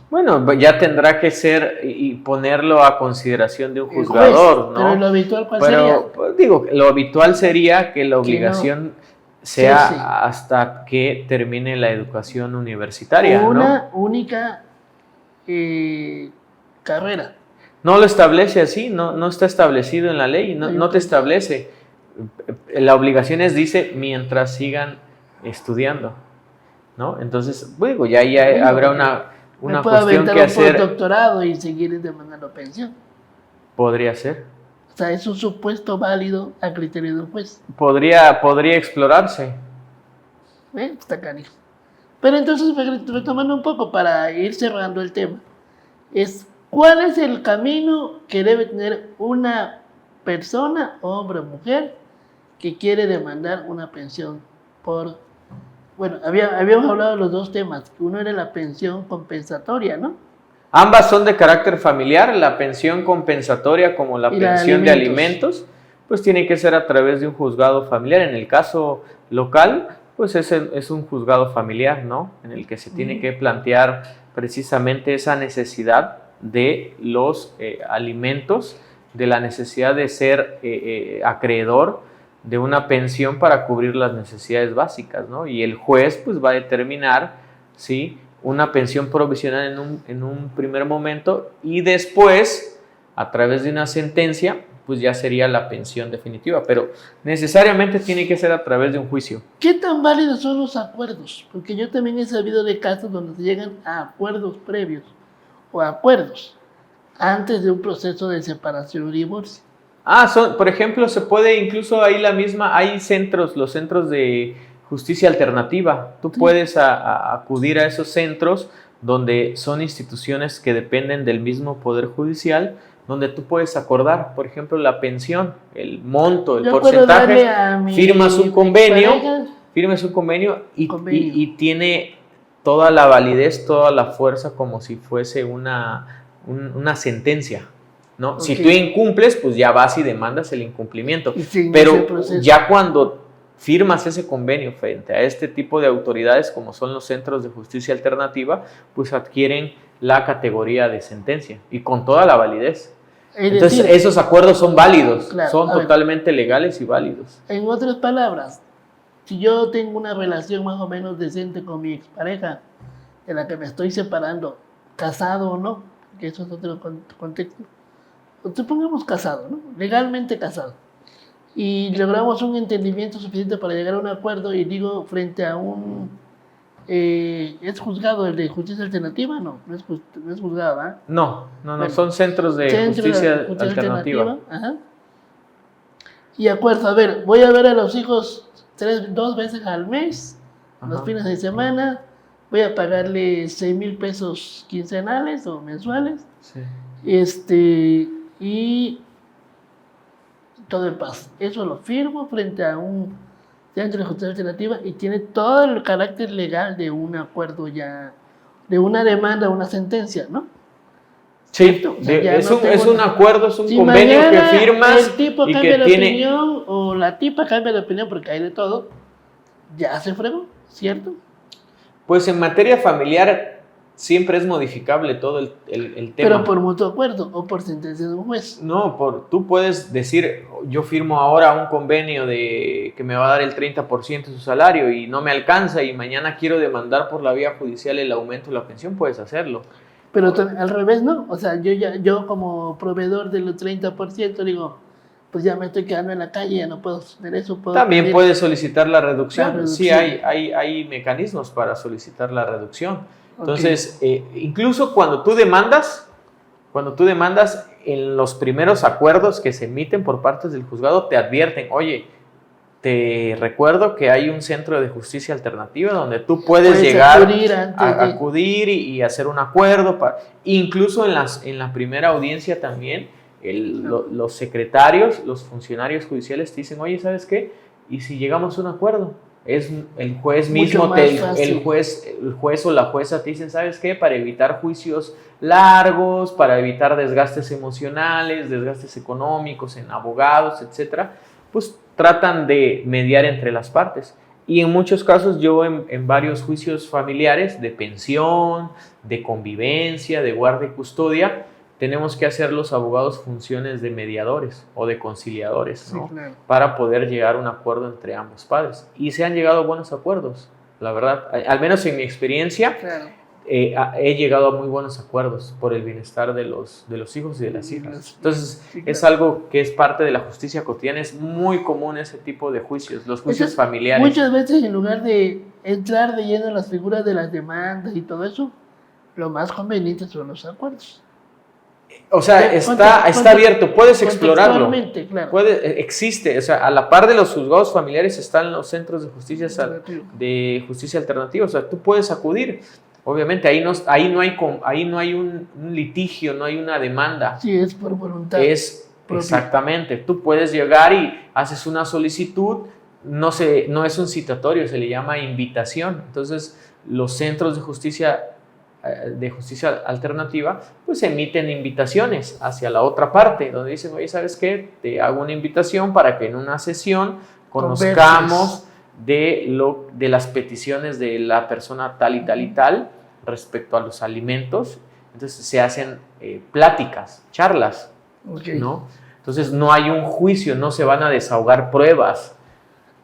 B: Bueno, ya tendrá que ser y ponerlo a consideración de un juzgador, ¿no?
A: Pero lo habitual, ¿cuál sería?
B: Pues, digo, lo habitual sería que la obligación sea hasta que termine la educación universitaria, ¿no?
A: Una única carrera.
B: No lo establece así, no está establecido en la ley, no te establece. La obligación dice, mientras sigan estudiando, ¿no? Entonces, digo, ya habrá una cuestión que hacer.
A: Un doctorado y seguir demandando pensión.
B: Podría ser.
A: O sea, es un supuesto válido a criterio de un juez.
B: Podría explorarse.
A: Está canijo. Pero entonces, retomando un poco para ir cerrando el tema, ¿cuál es el camino que debe tener una persona, hombre o mujer, que quiere demandar una pensión por... Bueno, habíamos hablado de los dos temas. Uno era la pensión compensatoria, ¿no?
B: Ambas son de carácter familiar, la pensión compensatoria como la
A: Y la de
B: pensión de alimentos, pues tiene que ser a través de un juzgado familiar. En el caso local, pues es un juzgado familiar, ¿no? En el que se tiene que plantear precisamente esa necesidad de los alimentos, de la necesidad de ser acreedor de una pensión para cubrir las necesidades básicas, ¿no? Y el juez pues va a determinar, ¿sí?, una pensión provisional en un primer momento, y después, a través de una sentencia, pues ya sería la pensión definitiva, pero necesariamente tiene que ser a través de un juicio.
A: ¿Qué tan válidos son los acuerdos? Porque yo también he sabido de casos donde se llegan a acuerdos previos o acuerdos antes de un proceso de separación o divorcio.
B: Por ejemplo, se puede incluso ahí hay centros, los centros de justicia alternativa. Tú puedes acudir a esos centros donde son instituciones que dependen del mismo Poder Judicial, donde tú puedes acordar, por ejemplo, la pensión, el monto, el porcentaje, firmas un convenio y tiene toda la validez, toda la fuerza como si fuese una sentencia, ¿no? Okay. Si tú incumples, pues ya vas y demandas el incumplimiento. Pero ya cuando firmas ese convenio frente a este tipo de autoridades, como son los centros de justicia alternativa, pues adquieren la categoría de sentencia y con toda la validez. Entonces, esos acuerdos son válidos, claro, son totalmente legales y válidos.
A: En otras palabras, si yo tengo una relación más o menos decente con mi expareja, de la que me estoy separando, casado o no, que eso es otro contexto, supongamos casado, ¿no? Legalmente casado, y logramos un entendimiento suficiente para llegar a un acuerdo, y digo, frente a un ¿es juzgado el de justicia alternativa? No es juzgado, ¿eh?
B: No, bueno, son centros de justicia alternativa.
A: Ajá. Y acuerdo, a ver, voy a ver a los hijos 2 veces al mes, los fines de semana, voy a pagarle 6,000 pesos quincenales o mensuales, sí. Y todo en paz. Eso lo firmo frente a un centro de justicia alternativa y tiene todo el carácter legal de un acuerdo ya, de una demanda, una sentencia, ¿no?
B: Sí, o sea, es un acuerdo, es un convenio que firmas.
A: El tipo
B: y
A: cambia
B: que
A: de
B: tiene...
A: opinión o la tipa cambia de opinión, porque hay de todo, ya se fregó, ¿cierto?
B: Pues en materia familiar siempre es modificable todo el tema.
A: Pero por mutuo acuerdo o por sentencia de un juez.
B: No, tú puedes decir, yo firmo ahora un convenio de que me va a dar el 30% de su salario y no me alcanza y mañana quiero demandar por la vía judicial el aumento de la pensión, puedes hacerlo.
A: Pero al revés, ¿no? O sea, yo como proveedor del 30% digo, pues ya me estoy quedando en la calle, ya no puedo hacer eso.
B: También puedes solicitar la reducción. Sí, hay mecanismos para solicitar la reducción. Entonces, incluso cuando tú demandas, en los primeros acuerdos que se emiten por partes del juzgado te advierten, oye, te recuerdo que hay un centro de justicia alternativa donde tú puedes llegar a acudir y hacer un acuerdo. Incluso en la primera audiencia también, los secretarios, los funcionarios judiciales te dicen, oye, ¿sabes qué? ¿Y si llegamos a un acuerdo? Es el juez mismo, el juez o la jueza te dicen, ¿sabes qué? Para evitar juicios largos, para evitar desgastes emocionales, desgastes económicos en abogados, etcétera, pues tratan de mediar entre las partes. Y en muchos casos yo en varios juicios familiares de pensión, de convivencia, de guardia y custodia, tenemos que hacer los abogados funciones de mediadores o de conciliadores, ¿no? Sí, claro. Para poder llegar a un acuerdo entre ambos padres. Y se han llegado a buenos acuerdos, la verdad. Al menos en mi experiencia, claro. He llegado a muy buenos acuerdos por el bienestar de los hijos y de las hijas. Entonces, sí, claro. Es algo que es parte de la justicia cotidiana. Es muy común ese tipo de juicios, los juicios familiares.
A: Muchas veces, en lugar de entrar de lleno en las figuras de las demandas y todo eso, lo más conveniente son los acuerdos.
B: O sea, está abierto, puedes explorarlo.
A: Claro.
B: Existe, o sea, a la par de los juzgados familiares están los centros de justicia alternativa. O sea, tú puedes acudir. Obviamente, ahí no hay un litigio, no hay una demanda.
A: Sí, es por voluntad.
B: Exactamente. Tú puedes llegar y haces una solicitud, no es un citatorio, se le llama invitación. Entonces, los centros de justicia de justicia alternativa, pues emiten invitaciones hacia la otra parte, donde dicen, oye, ¿sabes qué? Te hago una invitación para que en una sesión conozcamos de las peticiones de la persona tal y tal y tal respecto a los alimentos. Entonces se hacen pláticas, charlas,
A: Okay.
B: ¿no? Entonces no hay un juicio, no se van a desahogar pruebas.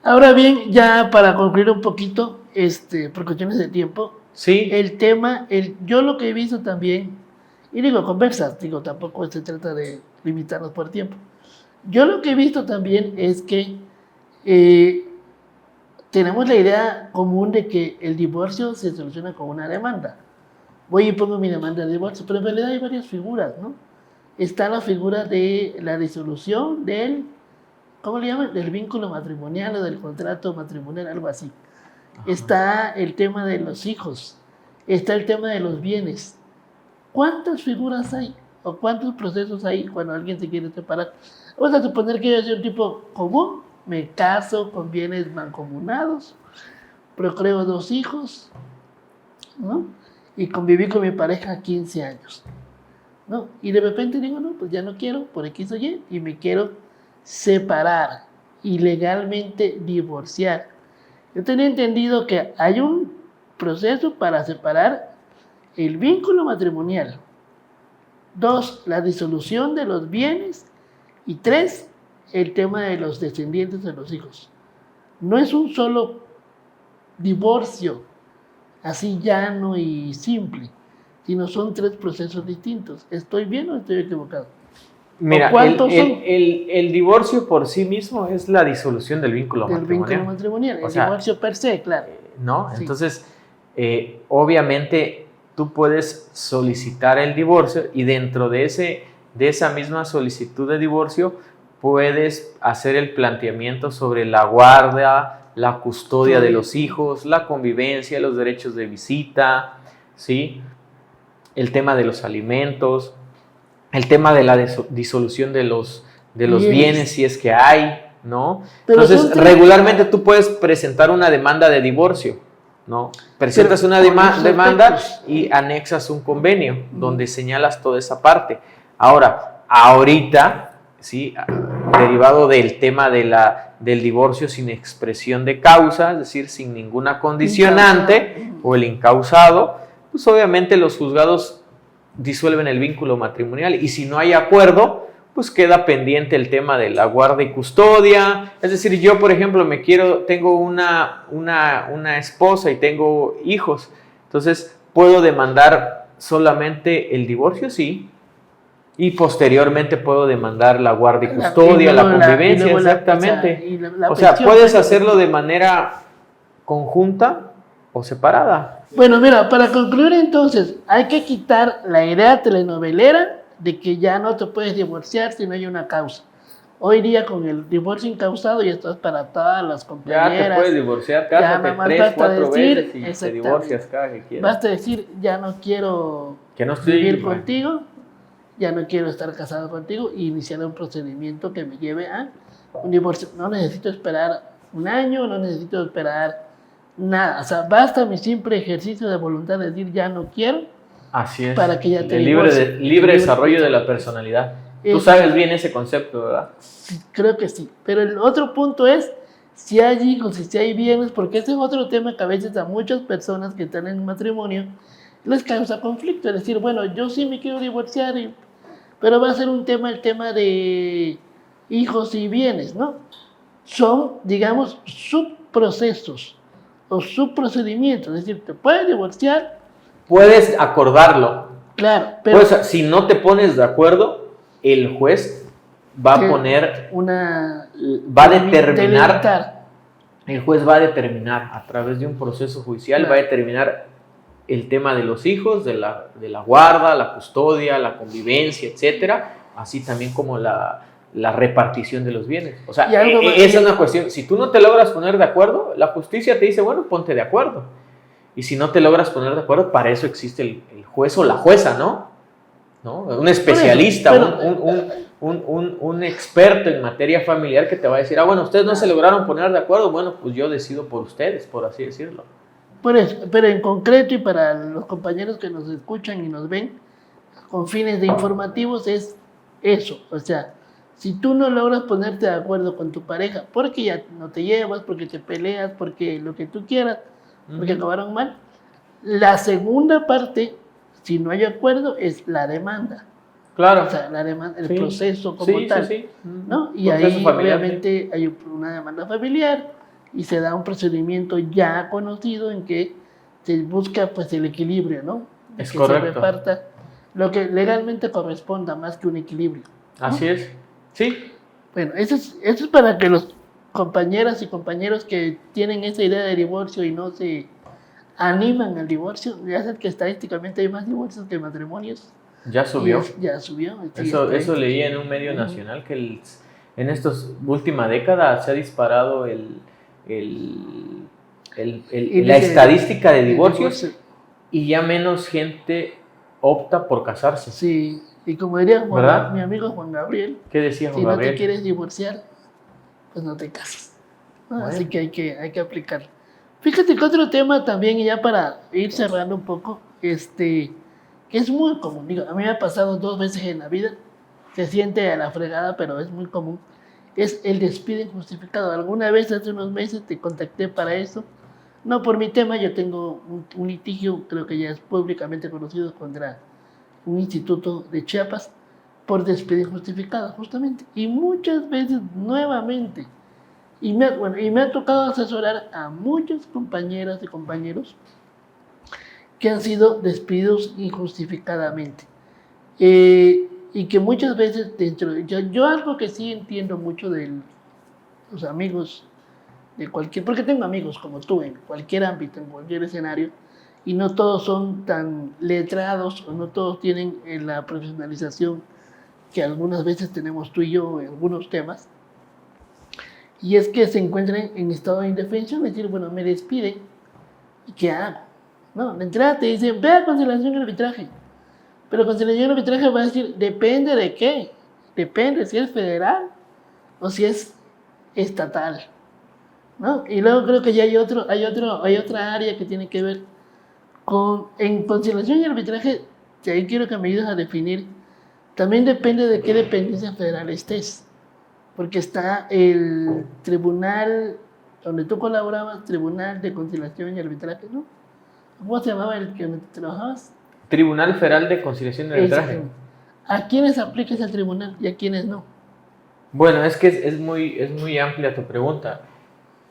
A: Ahora bien, ya para concluir un poquito, por cuestiones de tiempo,
B: Sí.
A: el tema, yo lo que he visto también, y digo conversas, digo, tampoco se trata de limitarnos por tiempo. Yo lo que he visto también es que tenemos la idea común de que el divorcio se soluciona con una demanda. Voy y pongo mi demanda de divorcio, pero en realidad hay varias figuras, ¿no? Está la figura de la disolución del, ¿cómo le llaman? Del vínculo matrimonial o del contrato matrimonial, algo así. Ajá. Está el tema de los hijos, está el tema de los bienes. ¿Cuántas figuras hay o cuántos procesos hay cuando alguien se quiere separar? Vamos a suponer que yo soy un tipo común, me caso con bienes mancomunados, procreo 2 hijos, ¿no? Y conviví con mi pareja 15 años, ¿no? Y de repente digo, no, pues ya no quiero, por X o Y, y me quiero separar y legalmente divorciar. Yo tenía entendido que hay un proceso para separar el vínculo matrimonial. 2, la disolución de los bienes. Y 3, el tema de los descendientes de los hijos. No es un solo divorcio, así llano y simple, sino son 3 procesos distintos. ¿Estoy bien o estoy equivocado?
B: Mira, el divorcio por sí mismo es la disolución del vínculo matrimonial.
A: El divorcio per se, claro.
B: ¿No? Sí. Entonces, obviamente, tú puedes solicitar el divorcio y dentro de esa misma solicitud de divorcio puedes hacer el planteamiento sobre la guarda, la custodia de los hijos, la convivencia, los derechos de visita, ¿sí? El tema de los alimentos, el tema de la disolución de los bienes si es que hay, ¿no? Pero entonces, regularmente tú puedes presentar una demanda de divorcio, ¿no? Presentas una demanda y anexas un convenio donde señalas toda esa parte. Ahorita, ¿sí? Derivado del tema del divorcio sin expresión de causa, es decir, sin ninguna condicionante, o el incausado, pues obviamente los juzgados disuelven el vínculo matrimonial y si no hay acuerdo, pues queda pendiente el tema de la guarda y custodia. Es decir, yo, por ejemplo, tengo una esposa y tengo hijos, entonces, ¿puedo demandar solamente el divorcio? Sí. Y posteriormente puedo demandar la guarda y custodia, la convivencia, exactamente. O sea, puedes hacerlo de manera conjunta o separada.
A: Bueno, mira, para concluir entonces, hay que quitar la idea telenovelera de que ya no te puedes divorciar si no hay una causa. Hoy día con el divorcio incausado ya estás para todas las compañeras.
B: Ya te puedes divorciar, cásate 3, 4 veces y te divorcias cada que quieras.
A: Basta decir, ya no quiero vivir contigo, ya no quiero estar casado contigo y iniciar un procedimiento que me lleve a un divorcio. No necesito esperar un año, no necesito esperar nada. O sea, basta mi simple ejercicio de voluntad de decir ya no quiero.
B: Así es.
A: Para que ya te
B: libre desarrollo de la personalidad. Tú sabes bien ese concepto, ¿verdad?
A: Sí, creo que sí. Pero el otro punto es si hay hijos y si hay bienes, porque ese es otro tema que a veces a muchas personas que están en matrimonio les causa conflicto. Es decir, bueno, yo sí me quiero divorciar, pero va a ser el tema de hijos y bienes, ¿no? Son, digamos, subprocesos o subprocedimientos. Es decir, te puedes divorciar.
B: Puedes acordarlo.
A: Claro, pero
B: pues, si no te pones de acuerdo, el juez va a poner va a determinar. El juez va a determinar a través de un proceso judicial, claro, va a determinar el tema de los hijos, de la guarda, la custodia, la convivencia, etcétera, así también como la repartición de los bienes. O sea, esa es una cuestión. Si tú no te logras poner de acuerdo, la justicia te dice, bueno, ponte de acuerdo. Y si no te logras poner de acuerdo, para eso existe el juez o la jueza, ¿no? Un especialista, un experto en materia familiar que te va a decir, bueno, ustedes no se lograron poner de acuerdo, bueno, pues yo decido por ustedes, por así decirlo.
A: Por eso, pero en concreto y para los compañeros que nos escuchan y nos ven, con fines de informativos es eso, o sea, si tú no logras ponerte de acuerdo con tu pareja, porque ya no te llevas, porque te peleas, porque lo que tú quieras, porque acabaron mal, la segunda parte, si no hay acuerdo, es la demanda.
B: Claro.
A: O sea, la demanda, el
B: Sí.
A: proceso como
B: Sí,
A: tal,
B: sí, sí.
A: ¿no? Y
B: Proceso
A: ahí
B: familiar,
A: obviamente hay una demanda familiar y se da un procedimiento ya conocido en que se busca pues el equilibrio, ¿no? De
B: Es
A: que
B: correcto.
A: se reparta lo que legalmente corresponda más que un equilibrio, ¿no?
B: Así es. Sí.
A: Bueno, eso es para que los compañeras y compañeros que tienen esa idea de divorcio y no se animan al divorcio, ya sé que estadísticamente hay más divorcios que matrimonios.
B: Ya subió.
A: Ya subió. Sí,
B: Eso leí en un medio nacional que en esta última década se ha disparado la estadística de divorcios y ya menos gente opta por casarse.
A: Sí, y como diría
B: ¿Verdad?
A: mi amigo Juan Gabriel,
B: ¿Qué decía Juan
A: si no
B: Gabriel?
A: te quieres divorciar, pues no te casas. ¿No?
B: Bueno.
A: Así que hay que aplicarlo. Fíjate que otro tema también, y ya para ir cerrando un poco, que es muy común, digo, a mí me ha pasado 2 veces en la vida, se siente a la fregada, pero es muy común, es el despido injustificado. Alguna vez hace unos meses te contacté para eso, no por mi tema, yo tengo un litigio, creo que ya es públicamente conocido, contra un instituto de Chiapas por despido injustificado, justamente, y muchas veces nuevamente. Y me ha tocado asesorar a muchas compañeras y compañeros que han sido despedidos injustificadamente. Y que muchas veces yo algo que sí entiendo mucho de los amigos de cualquier, porque tengo amigos como tú en cualquier ámbito, en cualquier escenario, y no todos son tan letrados o no todos tienen la profesionalización que algunas veces tenemos tú y yo en algunos temas. Y es que se encuentran en estado de indefensión, es decir, bueno, me despiden, ¿y qué hago? No, de entrada te dicen, ve a conciliación y arbitraje. Pero conciliación y arbitraje va a decir, depende de qué. Depende si es federal o si es estatal, ¿no? Y luego creo que ya hay otra área que tiene que ver en conciliación y arbitraje, que ahí quiero que me ayudes a definir, también depende de qué dependencia federal estés. Porque está el tribunal donde tú colaborabas, Tribunal de Conciliación y Arbitraje, ¿no? ¿Cómo se llamaba el que trabajabas?
B: Tribunal Federal de Conciliación y Arbitraje.
A: ¿A quiénes aplica ese tribunal y a quiénes no?
B: Bueno, es que es muy amplia tu pregunta.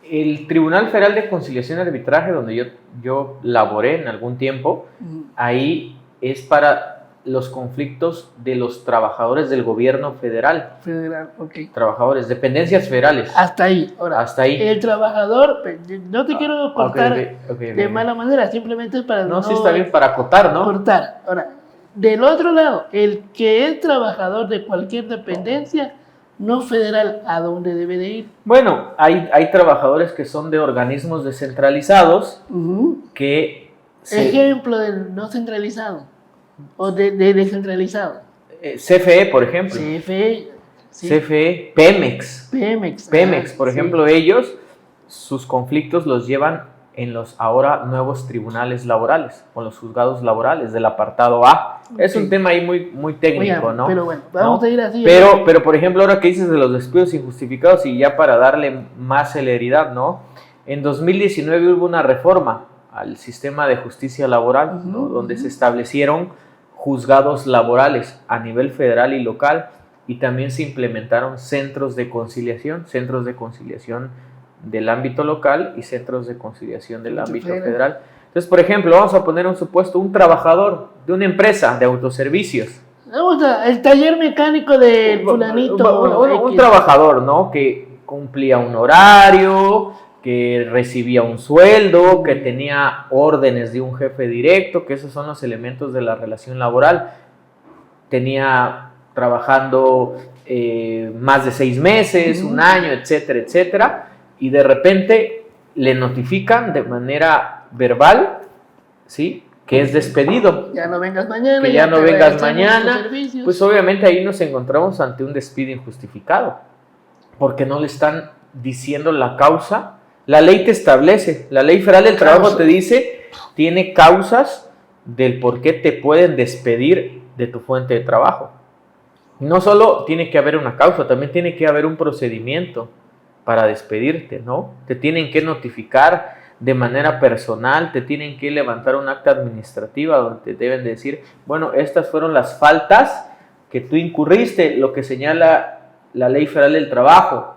B: El Tribunal Federal de Conciliación y Arbitraje, donde yo laboré en algún tiempo, ahí es para los conflictos de los trabajadores del gobierno federal.
A: Federal, ok.
B: Trabajadores, dependencias federales.
A: Hasta ahí. Ahora,
B: hasta ahí.
A: El trabajador, no te quiero cortar de mala manera, simplemente es para
B: no... sí está bien, para acotar, ¿no?
A: Cortar. Ahora, del otro lado, el que es trabajador de cualquier dependencia no federal, ¿a dónde debe de ir?
B: Bueno, hay trabajadores que son de organismos descentralizados que...
A: Ejemplo del no centralizado o de descentralizado.
B: CFE, por ejemplo.
A: CFE. Sí.
B: CFE, Pemex.
A: Pemex,
B: por ejemplo, ellos, sus conflictos los llevan en los ahora nuevos tribunales laborales, o los juzgados laborales del apartado A. Es un tema ahí muy técnico, ¿no?
A: Pero bueno, vamos a ir así.
B: Pero, por ejemplo, ahora que dices de los despidos injustificados y ya para darle más celeridad, ¿no? En 2019 hubo una reforma al sistema de justicia laboral, ¿no? Donde se establecieron juzgados laborales a nivel federal y local, y también se implementaron centros de conciliación del ámbito local y centros de conciliación del ámbito federal. Entonces, por ejemplo, vamos a poner un supuesto, un trabajador de una empresa de autoservicios.
A: El taller mecánico de fulanito.
B: Un trabajador, ¿no? Que cumplía un horario, que recibía un sueldo, que tenía órdenes de un jefe directo, que esos son los elementos de la relación laboral. Tenía trabajando más de 6 meses, un año, etcétera, etcétera, y de repente le notifican de manera verbal, ¿sí?, que es despedido.
A: Ya no vengas mañana.
B: Que ya no vengas mañana. Pues obviamente ahí nos encontramos ante un despido injustificado, porque no le están diciendo la causa La ley te establece, la Ley Federal del Trabajo te dice, tiene causas del por qué te pueden despedir de tu fuente de trabajo. No solo tiene que haber una causa, también tiene que haber un procedimiento para despedirte, ¿no? Te tienen que notificar de manera personal, te tienen que levantar un acta administrativa donde te deben decir, bueno, estas fueron las faltas que tú incurriste, lo que señala la Ley Federal del Trabajo,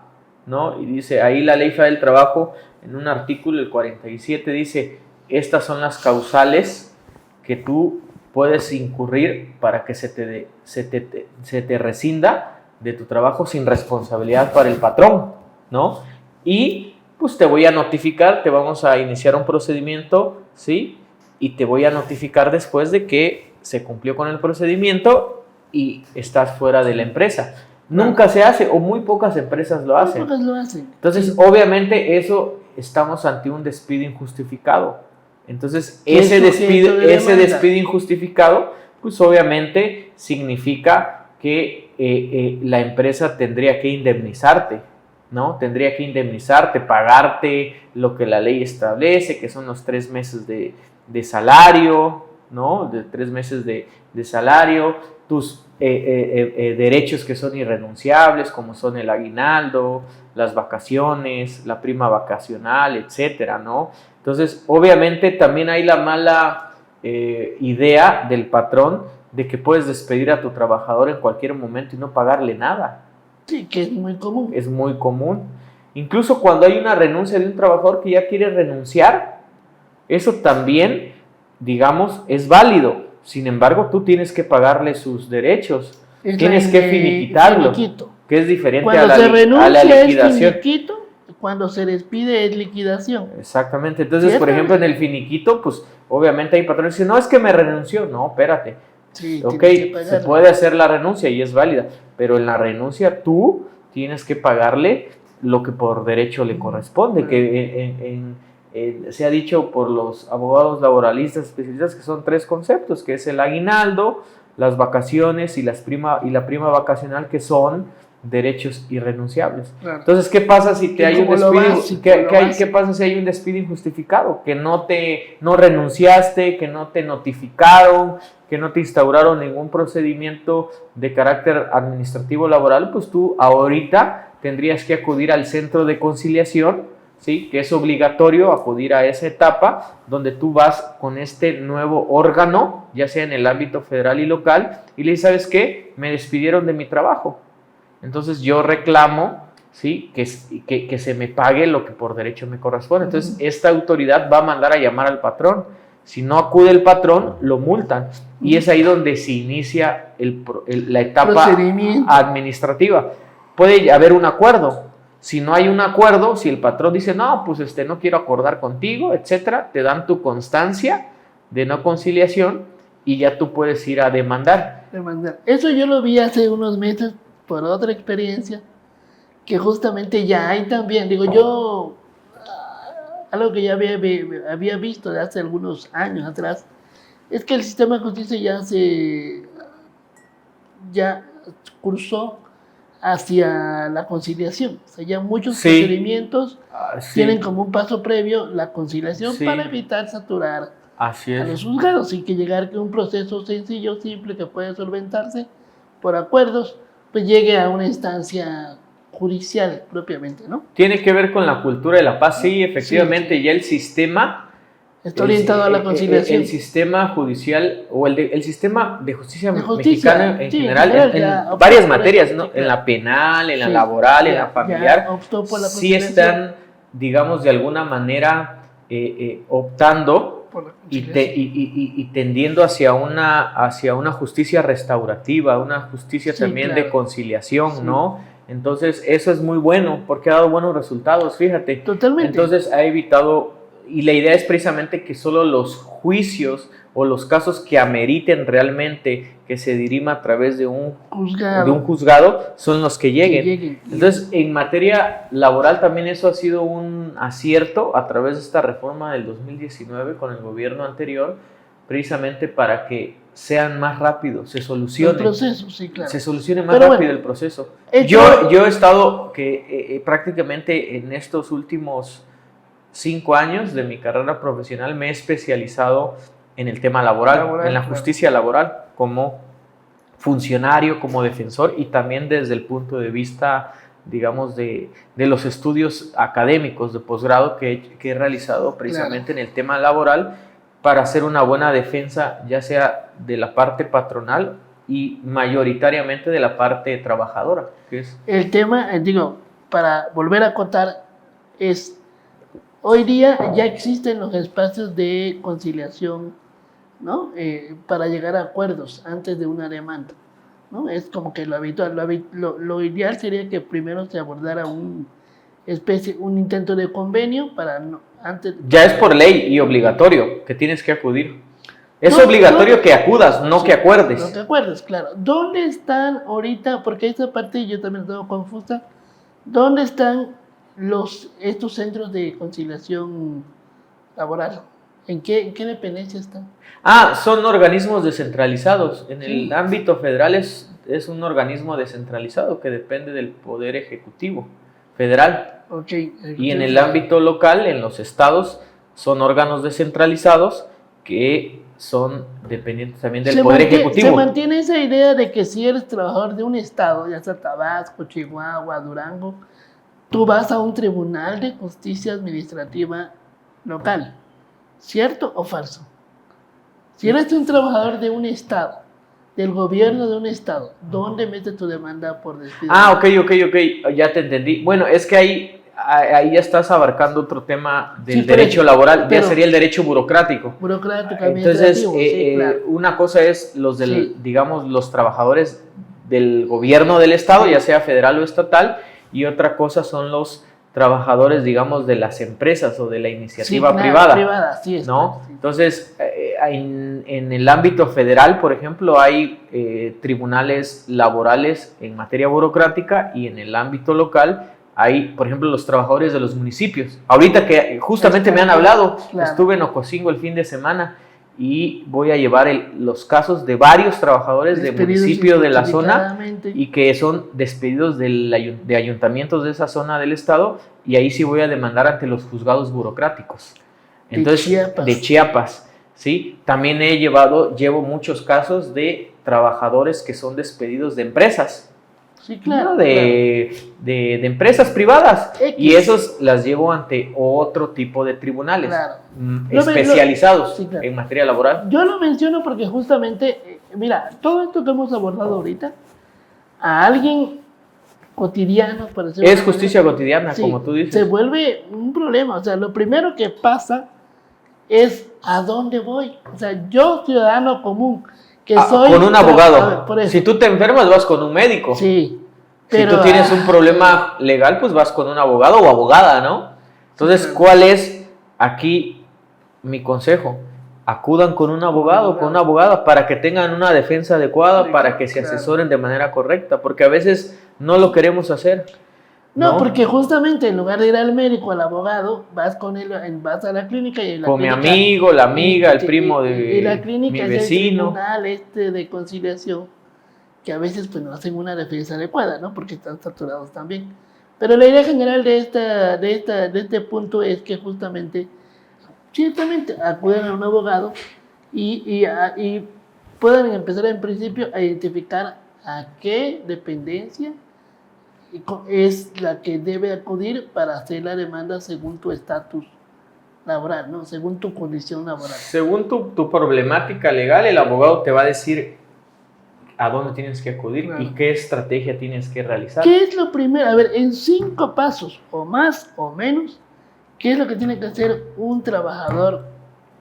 B: ¿no? Y dice ahí la Ley Federal del Trabajo, en un artículo, el 47, dice, estas son las causales que tú puedes incurrir para que se te rescinda de tu trabajo sin responsabilidad para el patrón, ¿no? Y pues te voy a notificar, te vamos a iniciar un procedimiento, ¿sí? Y te voy a notificar después de que se cumplió con el procedimiento y estás fuera de la empresa. Nunca se hace, o muy pocas empresas lo hacen.
A: Muy pocas lo hacen.
B: Entonces, obviamente, estamos ante un despido injustificado. Entonces, ese despido injustificado, pues obviamente significa que la empresa tendría que indemnizarte, ¿no? Tendría que indemnizarte, pagarte lo que la ley establece, que son los 3 meses de salario, ¿no? De 3 meses de salario, tus derechos que son irrenunciables, como son el aguinaldo, las vacaciones, la prima vacacional, etcétera, ¿no? Entonces, obviamente también hay la mala idea del patrón de que puedes despedir a tu trabajador en cualquier momento y no pagarle nada.
A: Sí, que es muy común.
B: Es muy común. Incluso cuando hay una renuncia de un trabajador que ya quiere renunciar, eso también, digamos, es válido. Sin embargo, tú tienes que pagarle sus derechos. Tienes que finiquitarlo, que es diferente a la liquidación.
A: Es finiquito, cuando se despide es liquidación.
B: Exactamente. Entonces, por ejemplo, en el finiquito, pues obviamente hay patrones que dicen, no, es que me renunció. No, espérate.
A: Sí,
B: ok, se puede hacer la renuncia y es válida, pero en la renuncia tú tienes que pagarle lo que por derecho le corresponde, que se ha dicho por los abogados laboralistas especialistas que son 3 conceptos, que es el aguinaldo, las vacaciones y la prima vacacional, que son derechos irrenunciables. Claro. Entonces, ¿qué pasa si hay un despido? ¿Qué pasa si hay un despido injustificado? Que no renunciaste, que no te notificaron, que no te instauraron ningún procedimiento de carácter administrativo laboral, pues tú ahorita tendrías que acudir al centro de conciliación, ¿sí? Que es obligatorio acudir a esa etapa donde tú vas con este nuevo órgano, ya sea en el ámbito federal y local, y le dices, ¿sabes qué? Me despidieron de mi trabajo. Entonces yo reclamo, ¿sí? que se me pague lo que por derecho me corresponde. Entonces esta autoridad va a mandar a llamar al patrón. Si no acude el patrón, lo multan. Y es ahí donde se inicia la etapa administrativa. Puede haber un acuerdo. Si no hay un acuerdo, si el patrón dice, no, pues no quiero acordar contigo, etcétera, te dan tu constancia de no conciliación y ya tú puedes ir a demandar.
A: Eso yo lo vi hace unos meses por otra experiencia, que justamente ya hay también, digo yo, algo que ya había visto de hace algunos años atrás, es que el sistema de justicia ya cursó hacia la conciliación. O sea, ya muchos procedimientos tienen como un paso previo la conciliación para evitar saturar a los juzgados y que llegar a un proceso sencillo, simple, que puede solventarse por acuerdos, pues llegue a una instancia judicial propiamente, ¿no?
B: Tiene que ver con la cultura de la paz, sí, efectivamente, ya el sistema
A: está orientado a la conciliación.
B: El sistema judicial o el sistema de justicia mexicana en general, en varias materias, ¿no? En la penal, en la laboral, en la familiar, sí están, digamos, de alguna manera optando y tendiendo hacia una justicia restaurativa, una justicia también de conciliación, ¿no? Entonces, eso es muy bueno porque ha dado buenos resultados, fíjate.
A: Totalmente.
B: Entonces, ha evitado, y la idea es precisamente que solo los juicios o los casos que ameriten realmente que se dirima a través de un juzgado son los que lleguen. Entonces, en materia laboral también eso ha sido un acierto a través de esta reforma del 2019 con el gobierno anterior, precisamente para que sean más rápidos, se solucione.
A: El proceso, sí, claro.
B: Se solucione más rápido el proceso. Yo he estado prácticamente en estos últimos 5 años de mi carrera profesional me he especializado en el tema laboral, en la justicia laboral, como funcionario, como defensor y también desde el punto de vista, digamos, de los estudios académicos de posgrado que he realizado precisamente en el tema laboral para hacer una buena defensa, ya sea de la parte patronal y mayoritariamente de la parte trabajadora. Que es
A: el tema, para volver a acotar, es hoy día ya existen los espacios de conciliación, ¿no? Para llegar a acuerdos antes de una demanda, ¿no? Es como que lo habitual, lo ideal sería que primero se abordara un intento de convenio para antes.
B: Ya es por ley y obligatorio que tienes que acudir. Es obligatorio que acudas, no que acuerdes.
A: No que acuerdes, claro. ¿Dónde están ahorita? Porque esa parte yo también estoy confusa. ¿Dónde están estos centros de conciliación laboral? ¿En qué dependencia están?
B: Son organismos descentralizados. En el ámbito federal es un organismo descentralizado que depende del Poder Ejecutivo Federal. Y en el ámbito local, en los estados, son órganos descentralizados que son dependientes también del Poder Ejecutivo.
A: Se mantiene esa idea de que si eres trabajador de un estado, ya sea Tabasco, Chihuahua, Durango, tú vas a un tribunal de justicia administrativa local. ¿Cierto o falso? Si eres un trabajador de un estado, del gobierno de un estado, ¿dónde metes tu demanda por despido?
B: Ok, ya te entendí. Bueno, es que ahí ya estás abarcando otro tema del derecho laboral, ya sería el derecho burocrático. Entonces, claro. Una cosa es digamos, los trabajadores del gobierno del estado, ya sea federal o estatal, y otra cosa son los trabajadores, digamos, de las empresas o de la iniciativa privada, ¿no? Entonces, en el ámbito federal, por ejemplo, hay tribunales laborales en materia burocrática, y en el ámbito local hay, por ejemplo, los trabajadores de los municipios. Ahorita que justamente me han hablado, estuve en Ocosingo el fin de semana y voy a llevar los casos de varios trabajadores de municipios de la zona y que son despedidos de ayuntamientos de esa zona del estado, y ahí sí voy a demandar ante los juzgados burocráticos. Entonces, de Chiapas, ¿sí? También llevo muchos casos de trabajadores que son despedidos de empresas.
A: Sí, claro,
B: ¿no? De empresas privadas. Y esos las llevo ante otro tipo de tribunales especializados en materia laboral.
A: Yo lo menciono porque justamente, mira, todo esto que hemos abordado ahorita, a alguien cotidiano,
B: es justicia cotidiana, como tú dices.
A: Se vuelve un problema. O sea, lo primero que pasa es ¿a dónde voy? O sea, yo, ciudadano común,
B: con un abogado. Si tú te enfermas, vas con un médico.
A: Sí.
B: Pero, si tú tienes un problema legal, pues vas con un abogado o abogada, ¿no? Entonces, ¿cuál es aquí mi consejo? Acudan con un abogado, con una abogada, para que tengan una defensa adecuada, para que se asesoren de manera correcta, porque a veces no lo queremos hacer.
A: No, porque justamente en lugar de ir al médico, al abogado, vas con él, vas a la clínica y
B: con mi amigo, la amiga, el primo de
A: la clínica
B: mi vecino.
A: Es el tribunal de conciliación, que a veces pues no hacen una defensa adecuada, ¿no? Porque están saturados también. Pero la idea general de este punto es que justamente, ciertamente, acuden a un abogado y puedan empezar en principio a identificar a qué dependencia es la que debe acudir para hacer la demanda según tu estatus laboral, ¿no? Según tu condición laboral.
B: Según tu problemática legal, el abogado te va a decir a dónde tienes que acudir y qué estrategia tienes que realizar.
A: ¿Qué es lo primero? A ver, en 5 pasos, o más o menos, ¿qué es lo que tiene que hacer un trabajador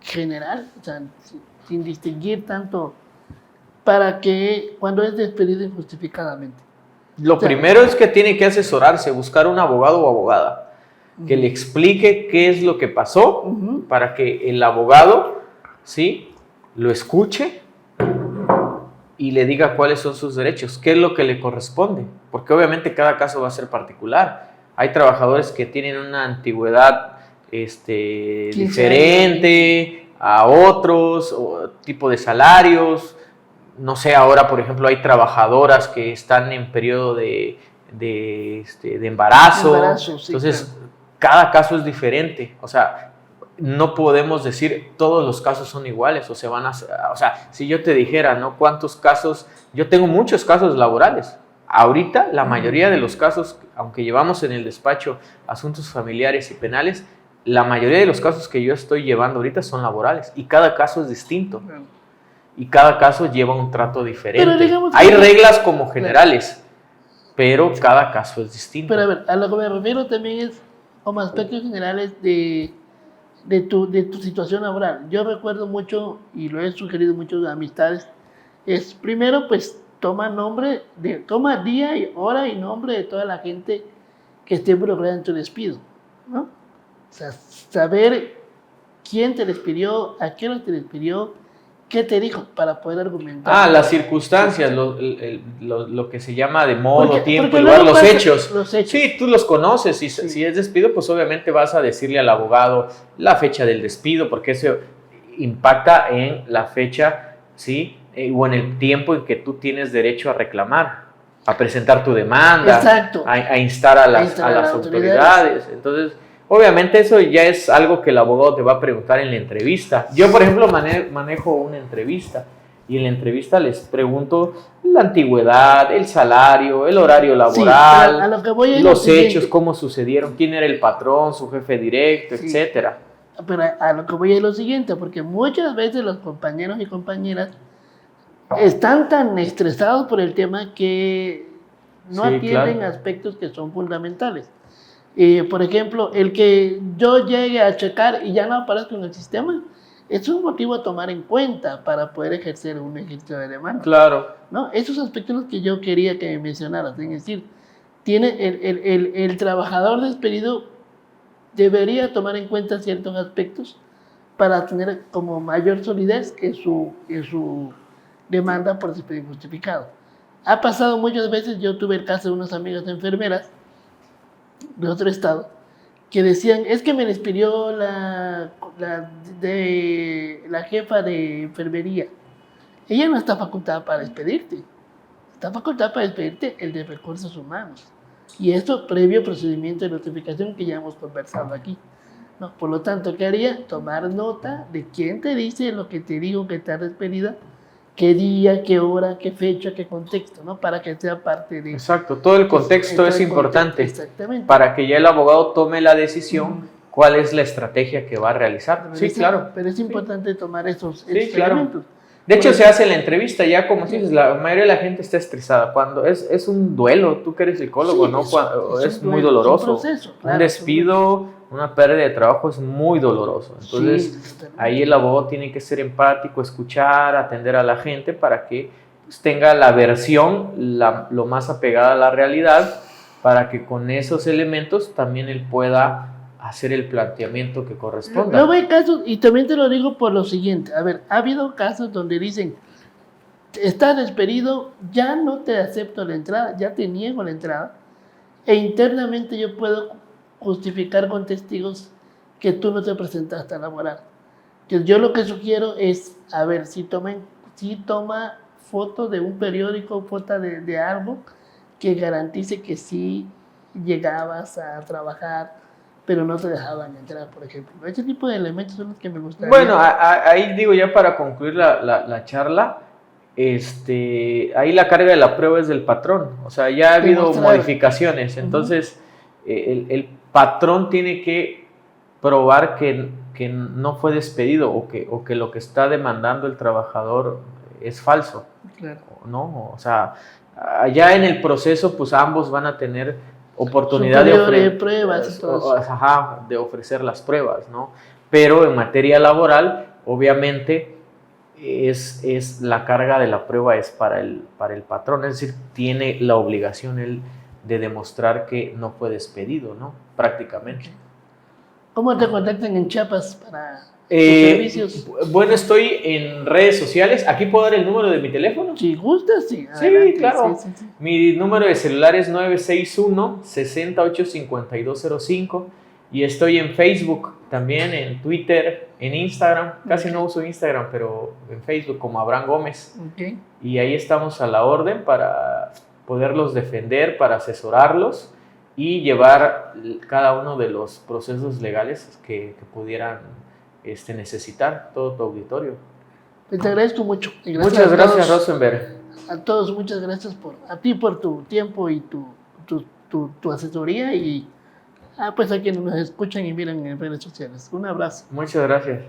A: general? O sea, sin distinguir tanto, para que cuando es despedido injustificadamente.
B: Lo primero es que tiene que asesorarse, buscar un abogado o abogada que le explique qué es lo que pasó, para que el abogado, ¿sí?, lo escuche y le diga cuáles son sus derechos, qué es lo que le corresponde, porque obviamente cada caso va a ser particular. Hay trabajadores que tienen una antigüedad diferente a otros, o tipo de salarios. No sé, ahora, por ejemplo, hay trabajadoras que están en periodo de embarazo.
A: Sí,
B: entonces,
A: claro,
B: cada caso es diferente, o sea, no podemos decir todos los casos son iguales o sea, si yo te dijera, ¿no? ¿Cuántos casos? Yo tengo muchos casos laborales. Ahorita, la mayoría de los casos, aunque llevamos en el despacho asuntos familiares y penales, la mayoría de los casos que yo estoy llevando ahorita son laborales y cada caso es distinto. Y cada caso lleva un trato diferente. Hay reglas como generales, pero cada caso es distinto.
A: Pero a ver, a lo que me refiero también es como aspectos generales de tu situación laboral. Yo recuerdo mucho, y lo he sugerido mucho a amistades, es primero pues toma día y hora y nombre de toda la gente que esté involucrada en tu despido, ¿no? O sea, saber quién te despidió, a qué hora te despidió, qué te dijo, para poder argumentar.
B: Las circunstancias, lo que se llama de modo, tiempo,
A: porque
B: lugar, los hechos.
A: Los hechos.
B: Sí, tú los conoces. Y si es despido, pues obviamente vas a decirle al abogado la fecha del despido, porque eso impacta en la fecha, ¿sí? O en el tiempo en que tú tienes derecho a reclamar, a presentar tu demanda,
A: exacto,
B: a instar a las autoridades. Entonces, obviamente eso ya es algo que el abogado te va a preguntar en la entrevista. Yo, por ejemplo, manejo una entrevista y en la entrevista les pregunto la antigüedad, el salario, el horario laboral,
A: sí, a lo que voy
B: los hechos, cómo sucedieron, quién era el patrón, su jefe directo, sí, etcétera.
A: Pero a lo que voy es lo siguiente, porque muchas veces los compañeros y compañeras están tan estresados por el tema que no atienden aspectos que son fundamentales. Por ejemplo, el que yo llegue a checar y ya no aparezco en el sistema es un motivo a tomar en cuenta para poder ejercer un ejercicio de demanda.
B: Claro.
A: ¿No? Esos aspectos que yo quería que me mencionaras, es decir, el trabajador despedido debería tomar en cuenta ciertos aspectos para tener como mayor solidez en su demanda por despido injustificado. Ha pasado muchas veces, yo tuve el caso de unas amigas enfermeras de otro estado que decían, es que me despidió la jefa de enfermería. Ella no está facultada para despedirte, está facultada para despedirte el de recursos humanos. Y esto previo procedimiento de notificación que ya hemos conversado aquí. ¿No? Por lo tanto, ¿qué haría? Tomar nota de quién te dice lo que te digo que está despedida, qué día, qué hora, qué fecha, qué contexto, ¿no? Para que sea parte de...
B: Exacto, todo el contexto es importante.
A: Exactamente.
B: Para que ya el abogado tome la decisión, cuál es la estrategia que va a realizar. Sí, claro.
A: Pero es importante tomar esos
B: elementos. De hecho, se hace la entrevista, ya como dices, la mayoría de la gente está estresada. Cuando es un duelo, tú que eres psicólogo, ¿no? Es muy doloroso. Es un proceso, claro, un despido, una pérdida de trabajo es muy doloroso. Entonces, ahí el abogado tiene que ser empático, escuchar, atender a la gente para que pues, tenga la versión lo más apegada a la realidad, para que con esos elementos también él pueda hacer el planteamiento que corresponda.
A: Luego hay casos, y también te lo digo por lo siguiente, a ver, ha habido casos donde dicen, estás despedido, ya no te acepto la entrada, ya te niego la entrada, e internamente yo puedo justificar con testigos que tú no te presentaste a laborar. Yo lo que sugiero es, a ver, si toma foto de un periódico, foto de algo que garantice que sí llegabas a trabajar, pero no te dejaban entrar, por ejemplo. Ese tipo de elementos son los que me gustaría.
B: Bueno, ahí digo ya para concluir la charla, ahí la carga de la prueba es del patrón, o sea, ya ha habido modificaciones, entonces el patrón tiene que probar que no fue despedido o que lo que está demandando el trabajador es falso,
A: claro,
B: ¿no? O sea, allá en el proceso, pues ambos van a tener oportunidad de ofrecer las pruebas, ¿no? Pero en materia laboral, obviamente, es la carga de la prueba es para el patrón, es decir, tiene la obligación él de demostrar que no fue despedido, ¿no? Prácticamente.
A: ¿Cómo te contactan en Chiapas para servicios?
B: Bueno, estoy en redes sociales. ¿Aquí puedo dar el número de mi teléfono?
A: Si gustas, sí.
B: Adelante, sí, claro. Sí. Mi número de celular es 961-685205 y estoy en Facebook, también en Twitter, en Instagram. Casi no uso Instagram, pero en Facebook como Abraham Gómez.
A: Okay.
B: Y ahí estamos a la orden para poderlos defender, para asesorarlos y llevar cada uno de los procesos legales que pudieran necesitar todo tu auditorio.
A: Pues te agradezco mucho. Y
B: Muchas gracias, Rosenberg.
A: A todos, muchas gracias a ti por tu tiempo y tu asesoría y pues a quienes nos escuchan y miran en redes sociales. Un abrazo.
B: Muchas gracias.